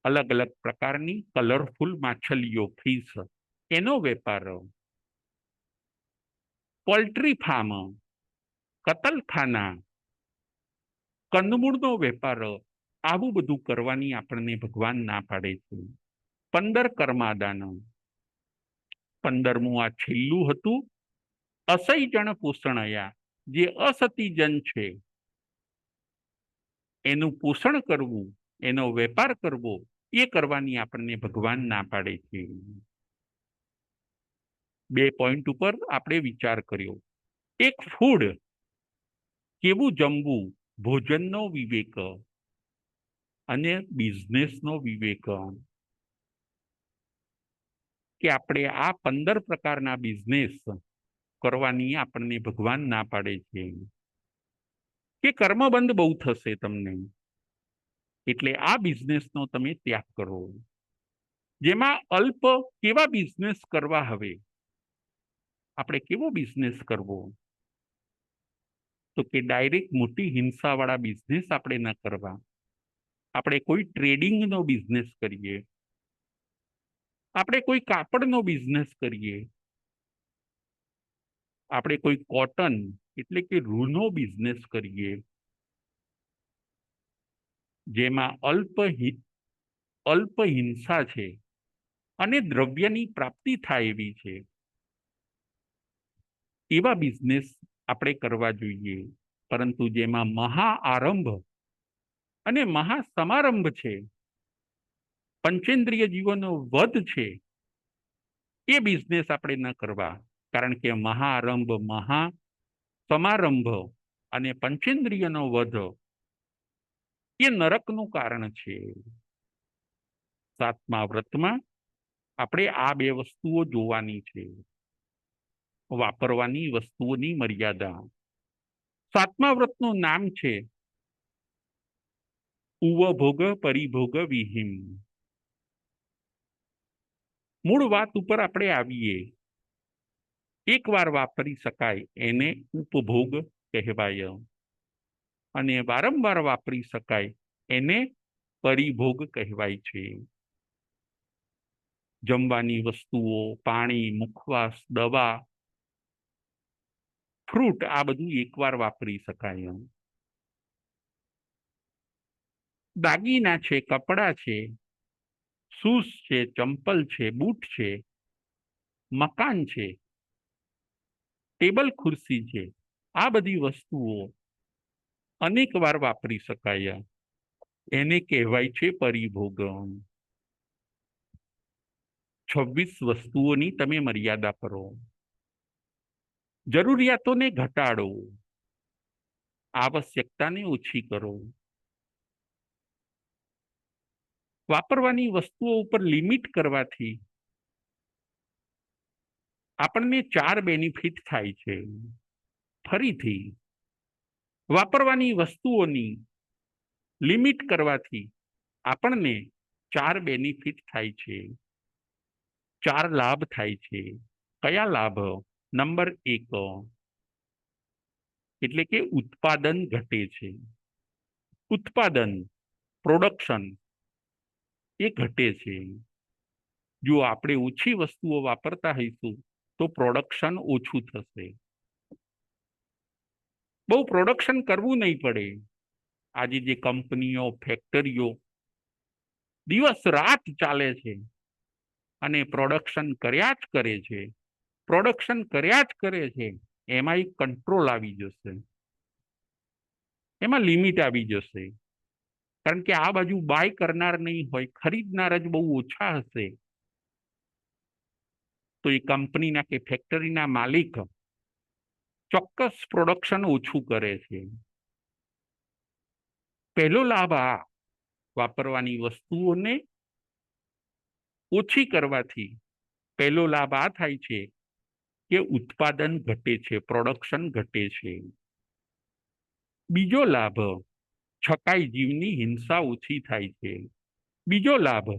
અલગ અલગ પ્રકારની કલરફુલ માછલીઓ, ફિશ, એનો વેપાર, પોલ્ટ્રી ફાર્મ, કતલખાના, કંદમૂળનો વેપાર, આવું બધું કરવાની આપણને ભગવાન ના પાડે છે. 15 કર્માદાન. 15મું આ છેલ્લું હતું. અસહી જણ પોષણયા, જે અસતી જન છે એનું પોષણ કરવું, એનો વેપાર કરવો, એ કરવાની આપણને ભગવાન ના પાડે છે. 2 પોઈન્ટ ઉપર આપણે વિચાર કર્યો. એક ફૂડ, કેવું જમવું, ભોજનનો વિવેક, અને બિઝનેસનો વિવેક, કે આપણે આ 15 પ્રકારના બિઝનેસ કરવાની આપણને ભગવાન ના પાડે છે. કે કર્મબંધ બહુ થશે તમને, એટલે આ બિઝનેસનો તમે ત્યાગ કરો. જેમાં અલ્પ, કેવા બિઝનેસ કરવા? હવે આપણે કેવો બિઝનેસ કરવો? તો કે ડાયરેક્ટ મોટી હિંસાવાળા બિઝનેસ આપણે ન કરવા. આપણે કોઈ ટ્રેડિંગનો બિઝનેસ કરીએ, આપણે કોઈ કાપડનો બિઝનેસ કરીએ, આપણે કોઈ કોટન એટલે કે રૂનો બિઝનેસ કરીએ, જેમાં અલ્પ હિંસા છે અને દ્રવ્યની પ્રાપ્તિ થાય એવી છે, એવા બિઝનેસ આપણે કરવા જોઈએ. પરંતુ જેમાં મહા આરંભ અને મહા સમારંભ છે, પંચેન્દ્રિય જીવોનો વધ છે, એ બિઝનેસ આપણે ન કરવા. કારણ કે મહાઆરંભ, મહા સમારંભ અને પંચેન્દ્રિયનો વધ એ નરકનું કારણ છે. 7મા વ્રતમાં આપણે આ 2 વસ્તુઓ જોવાની છે, વાપરવાની વસ્તુઓની મર્યાદા. 7મા વ્રતનું નામ છે ઉપભોગ પરિભોગ વિહીન. મૂળ વાત ઉપર આપણે આવીએ. એકવાર વાપરી શકાય એને ઉપભોગ કહેવાય, અને વારંવાર વાપરી શકાય એને પરિભોગ કહેવાય છે. જમવાની વસ્તુઓ, પાણી, મુખવાસ, દવા, ફ્રૂટ, આ બધું એકવાર વાપરી શકાય. દાગીના છે, કપડા છે, શૂઝ છે, ચંપલ છે, બૂટ છે, મકાન છે, ટેબલ ખુરશી છે, આ બધી વસ્તુઓ અનેક વાર વાપરી શકાય. એને કહેવાય છે પરિભોગ. 26 વસ્તુઓની તમે મર્યાદા કરો, જરૂરિયાતોને ઘટાડો, આવશ્યકતાને ઓછી કરો. વાપરવાની વસ્તુઓ ઉપર લિમિટ કરવાથી આપણને 4 બેનિફિટ થાય છે. ફરીથી, વાપરવાની વસ્તુઓની લિમિટ કરવાથી આપણને 4 બેનિફિટ થાય છે, 4 લાભ થાય છે. કયા લાભ? નંબર 1, એટલે કે ઉત્પાદન ઘટે છે. ઉત્પાદન, પ્રોડક્શન, એ ઘટે છે. જો આપણે ઓછી વસ્તુઓ વાપરતા હઈશું તો પ્રોડક્શન ઓછું થશે. બહુ પ્રોડક્શન કરવું નહીં પડે. આજે જે કંપનીઓ, ફેક્ટરીઓ દિવસ રાત ચાલે છે અને પ્રોડક્શન કર્યા જ કરે છે, પ્રોડક્શન કર્યા જ કરે છે, એમાં એક કંટ્રોલ આવી જશે, એમાં લિમિટ આવી જશે. કારણ કે આ બાજુ બાય કરનાર નહીં હોય, ખરીદનાર જ બહુ ઓછા હશે, તો એ કંપનીના કે ફેક્ટરીના માલિક ચોક્કસ પ્રોડક્શન ઓછું કરે છે. પહેલો લાભ આ વાપરવાની વસ્તુઓને ઓછી કરવાથી પહેલો લાભ આ થાય છે કે ઉત્પાદન ઘટે છે, પ્રોડક્શન ઘટે છે. બીજો લાભ, છકાઈ જીવની હિંસા ઓછી થાય છે. બીજો લાભ,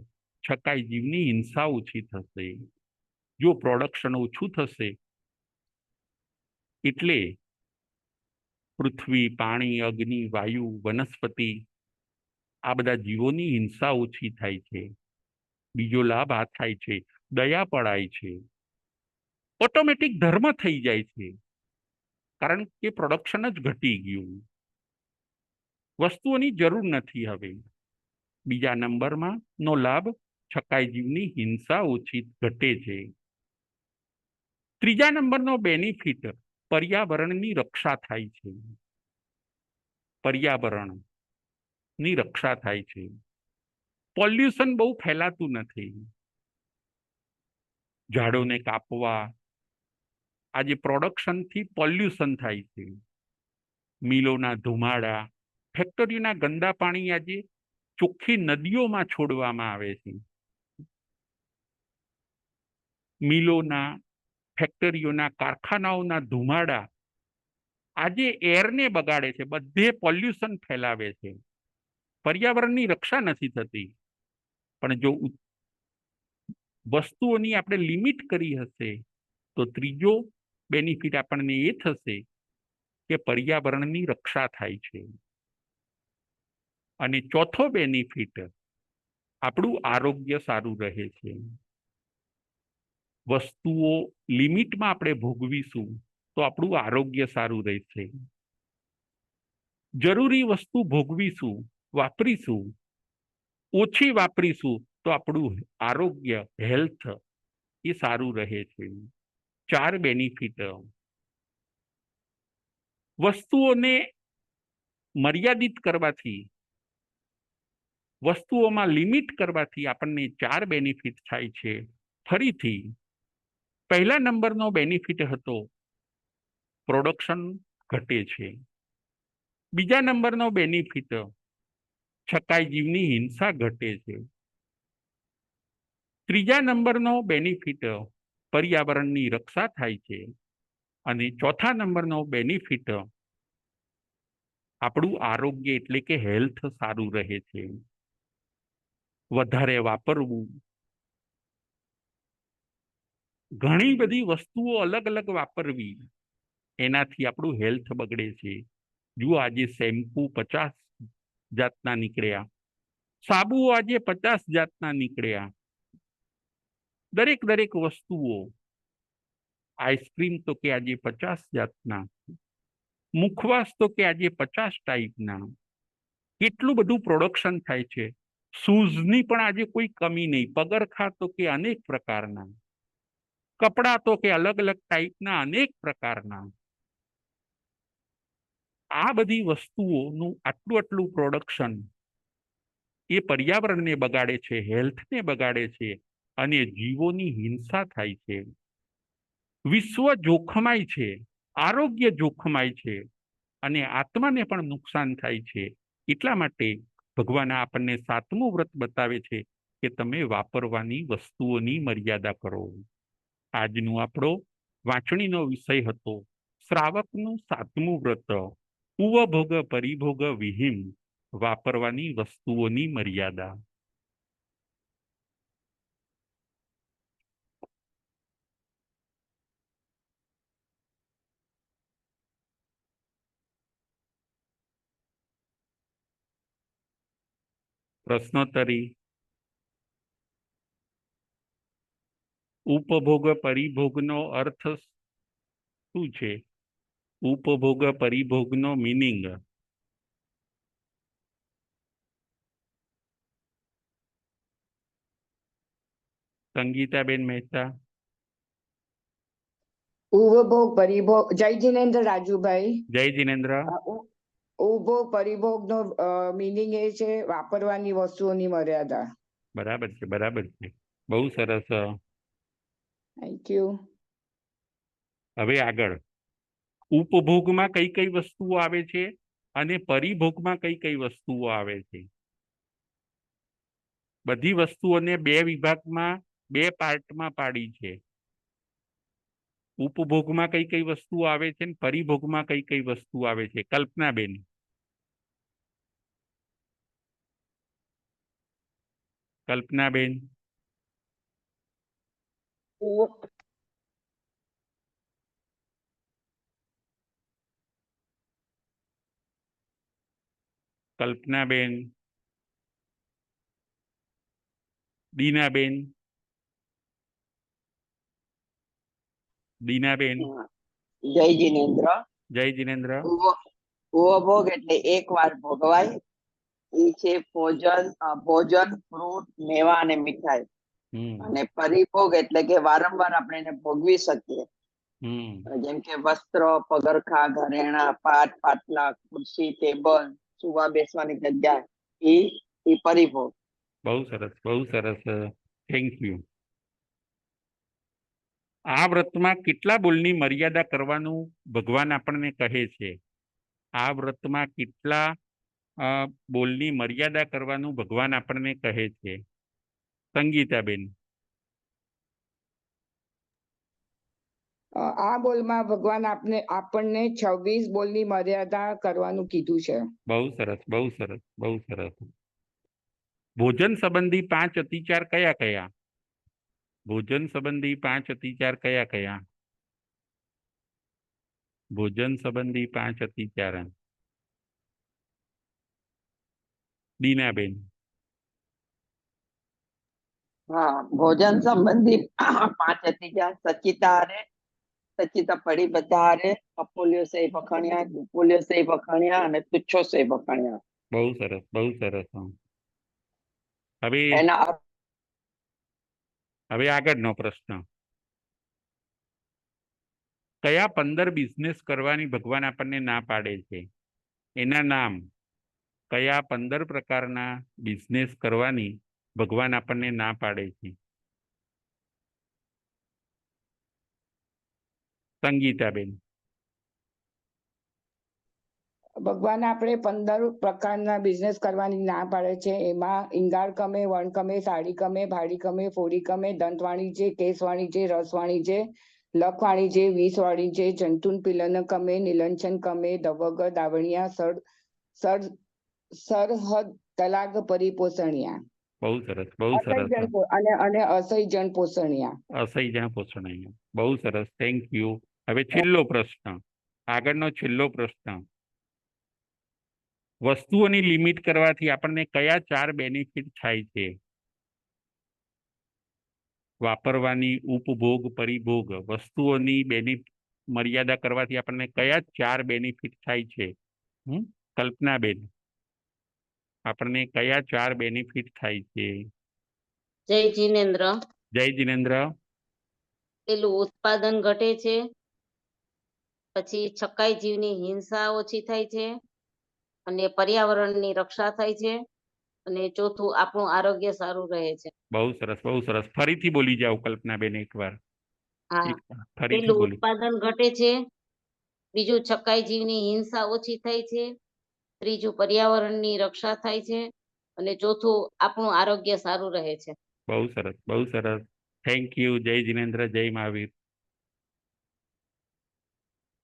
છકાઈ જીવની હિંસા ઓછી થશે. જો પ્રોડક્શન ઓછું થશે એટલે પૃથ્વી, પાણી, અગ્નિ, વાયુ, વનસ્પતિ આ બધા જીવોની હિંસા ઓછી થાય છે. બીજો લાભ આ થાય છે, દયા પડાય છે, ઓટોમેટિક ધર્મ થઈ જાય છે, કારણ કે પ્રોડક્શન જ ઘટી ગયું, વસ્તુઓની જરૂર નથી હવે. બીજા નંબરમાં નો લાભ છકાઈ જીવની હિંસા ઓછી ઘટે છે. ત્રીજા નંબરનો બેનિફિટ પર્યાવરણની રક્ષા થાય છે. પર્યાવરણની રક્ષા થાય છે. પોલ્યુશન બહુ ફેલાતું નથી. ઝાડોને કાપવા, આજે પ્રોડક્શનથી પોલ્યુશન થાય છે. મિલોના ધુમાડા, ફેક્ટરીના ગંદા પાણી આજે ચોખ્ખી નદીઓમાં છોડવામાં આવે છે. મિલોના, ફેક્ટરીઓના, કારખાનાઓના ધુમાડા આજે એરને બગાડે છે, બધે પોલ્યુશન ફેલાવે છે. પર્યાવરણની રક્ષા નથી થતી. પણ જો વસ્તુઓની આપણે લિમિટ કરી હશે તો ત્રીજો બેનિફિટ આપણને એ થશે કે પર્યાવરણની રક્ષા થાય છે. અને ચોથો બેનિફિટ આપણું આરોગ્ય સારું રહે છે. વસ્તુઓ લિમિટમાં આપણે ભોગવીશું તો આપણું આરોગ્ય સારું રહેશે. જરૂરી વસ્તુ ભોગવીશું, વાપરીશું, ઓછી વાપરીશું તો આપણું આરોગ્ય, હેલ્થ એ સારું રહે છે. 4 બેનિફિટ. વસ્તુઓને મર્યાદિત કરવાથી, વસ્તુઓમાં લિમિટ કરવાથી આપણને 4 બેનિફિટ થાય છે. ફરીથી પહેલા નંબરનો બેનિફિટ હતો પ્રોડક્શન ઘટે છે. બીજા નંબરનો બેનિફિટ છકાઈ જીવની હિંસા ઘટે છે. ત્રીજા નંબરનો બેનિફિટ પર્યાવરણની રક્ષા થાય છે. અને ચોથા નંબરનો બેનિફિટ આપણું આરોગ્ય એટલે કે હેલ્થ સારું રહે છે. વધારે વાપરવું, ઘણી બધી વસ્તુઓ અલગ અલગ વાપરવી, એનાથી આપણું હેલ્થ બગડે છે. જુઓ આજે શેમ્પુ 50 જાતના નીકળ્યા, સાબુઓ આજે 50 જાતના નીકળ્યા. દરેક વસ્તુઓ, આઈસ્ક્રીમ તો કે આજે 50 જાતના, મુખવાસ તો કે આજે 50 ટાઈપના. કેટલું બધું પ્રોડક્શન થાય છે. શૂઝની પણ આજે કોઈ કમી નહીં, પગરખા તો કે અનેક પ્રકારના, કપડા તો કે અલગ અલગ ટાઈપના, અનેક પ્રકારના. આ બધી વસ્તુઓનું આટલું પ્રોડક્શન એ પર્યાવરણને બગાડે છે, હેલ્થને બગાડે છે અને જીવોની હિંસા થાય છે. વિશ્વ જોખમાય છે, આરોગ્ય જોખમાય છે અને આત્માને પણ નુકસાન થાય છે. એટલા માટે ભગવાન આપણને 7મું વ્રત બતાવે છે કે તમે વાપરવાની વસ્તુઓની મર્યાદા કરો. આજનો આપણો વાંચણીનો વિષય હતો શ્રાવકનું 7મું વ્રત, ઉપભોગ પરિભોગ વિહીન, વાપરવાની વસ્તુઓની મર્યાદા. પ્રશ્નોત્તરી. ઉપભોગ પરિભોગનો અર્થ શું છે? ઉપભોગ પરિભોગનો મીનિંગ. સંગીતાબેન મહેતા. ઉપભોગ પરિભોગ. જય જિનેન્દ્ર રાજુભાઈ. જય જિનેન્દ્ર. ઉપભોગ પરિભોગ નો મીનિંગ એ છે વાપરવાની વસ્તુઓની મર્યાદા. બરાબર છે, બરાબર છે, બહુ સરસ. Thank you. હવે આગળ ઉપભોગમાં કઈ કઈ વસ્તુઓ આવે છે અને પરિભોગમાં કઈ કઈ વસ્તુઓ આવે છે? બધી વસ્તુઓને 2 વિભાગમાં, 2 પાર્ટમાં પાડી છે. ઉપભોગમાં કઈ કઈ વસ્તુઓ આવે છે અને પરિભોગમાં કઈ કઈ વસ્તુ આવે છે? કલ્પનાબેન. કલ્પનાબેન. ઓ- કલ્પનાબેન, દીનાબેન, દીનાબેન, જય જીનેન્દ્ર. જય જીનેન્દ્ર. ઉપભોગ એટલે એક વાર ભોગવાય. એ છે ભોજન, ફ્રૂટ, મેવા અને મીઠાઈ. હમ અને પરિભોગ એટલે કે વારંવાર આપણે એને ભોગવી શકીએ. હમ જેમ કે વસ્ત્ર, પગરખા, ઘરેણા, પાટ, પાટલા, ખુરશી, ટેબલ, સુવા બેસવાની જગ્યા, એ પરિભોગ. બહુ સરસ, બહુ સરસ. Thank you. આ વ્રતમાં કેટલા બોલની મર્યાદા કરવાનું ભગવાન આપણને કહે છે? આ વ્રતમાં કેટલા બોલની મર્યાદા કરવાનું ભગવાન આપણને કહે છે? સંગીતાબેન. આ બોલમાં ભગવાન આપણને 26 બોલની મર્યાદા કરવાનું કીધું છે. બહુ સરસ, બહુ સરસ, બહુ સરસ. ભોજન સંબંધી 5 અતિચાર કયા કયા? ભોજન સંબંધી 5 અતિચાર કયા કયા? ભોજન સંબંધી 5 અતિચાર. દીનાબેન. હા, ભોજન સંબંધી 5 અતિચાર: સચિતા પડી બધા હારે, અપોલ્યો સે વખાણ્યા, દુપોલ્યો સે વખાણ્યા અને તુચ્છો સે વખાણ્યા. બહુ સરસ, બહુ સરસ. હવે એના હવે આગળનો પ્રશ્ન. કયા 15 બિઝનેસ કરવાની ભગવાન આપણને ના પાડે છે? એના નામ. કયા 15 પ્રકારના બિઝનેસ કરવાની ભગવાન આપણને ના પાડે છે? સંગીતાબેન. ભગવાન આપણે 15 પ્રકારના બિઝનેસ કરવાની ના પાડે છે. એમાં ઈંગાળ કમે, વણ કમે, સાડી કમે, ભાડી કમે, ફોડી કમે, દંત વાણિજ્ય, કેસ વાણિજ્ય, રસ વાણિજ્ય, લખ વાણિજ્ય, વિષ વાણિજ્ય, જંતુન પિલન કમે, નિલંચન કમે, દવગ, દાવણિયા, સરહદ તલાક પરિપોષણિયા. બહુ સરસ, બહુ સરસ. અને અસહ્યજન પોષણિયા. અસહ્ય પોષણ. બહુ સરસ, થેન્ક યુ. હવે છેલ્લો પ્રશ્ન, આગળનો છેલ્લો પ્રશ્ન. વસ્તુઓની લિમિટ કરવાથી આપણને કયા 4 બેનિફિટ થાય છે? વાપરવાની, ઉપભોગ, પરિભોગ. વસ્તુઓની મર્યાદા કરવાથી આપણને કયા 4 બેનિફિટ થાય છે? કલ્પનાબેન, આપણને કયા 4 બેનિફિટ થાય છે? જય જીનેન્દ્ર. જય જીનેન્દ્ર. પેલું ઉત્પાદન ઘટે છે, પછી છકાઈ જીવની હિંસા ઓછી થાય છે, અને પર્યાવરણની રક્ષા થાય છે, અને ચોથું આપણું આરોગ્ય સારું રહે છે. બહુ સરસ, બહુ સરસ. ફરીથી બોલી જાઓ કલ્પનાબેન એકવાર. હા, ફરીથી પેલું બોલી. ઉત્પાદન ઘટે છે, બીજું છકાઈ જીવની હિંસા ઓછી થાય છે, ત્રીજું પર્યાવરણની રક્ષા થાય છે, અને ચોથું આપણું આરોગ્ય સારું રહે છે. બહુ સરસ, બહુ સરસ. Thank you. જય જીનેન્દ્ર, જય મહાવીર.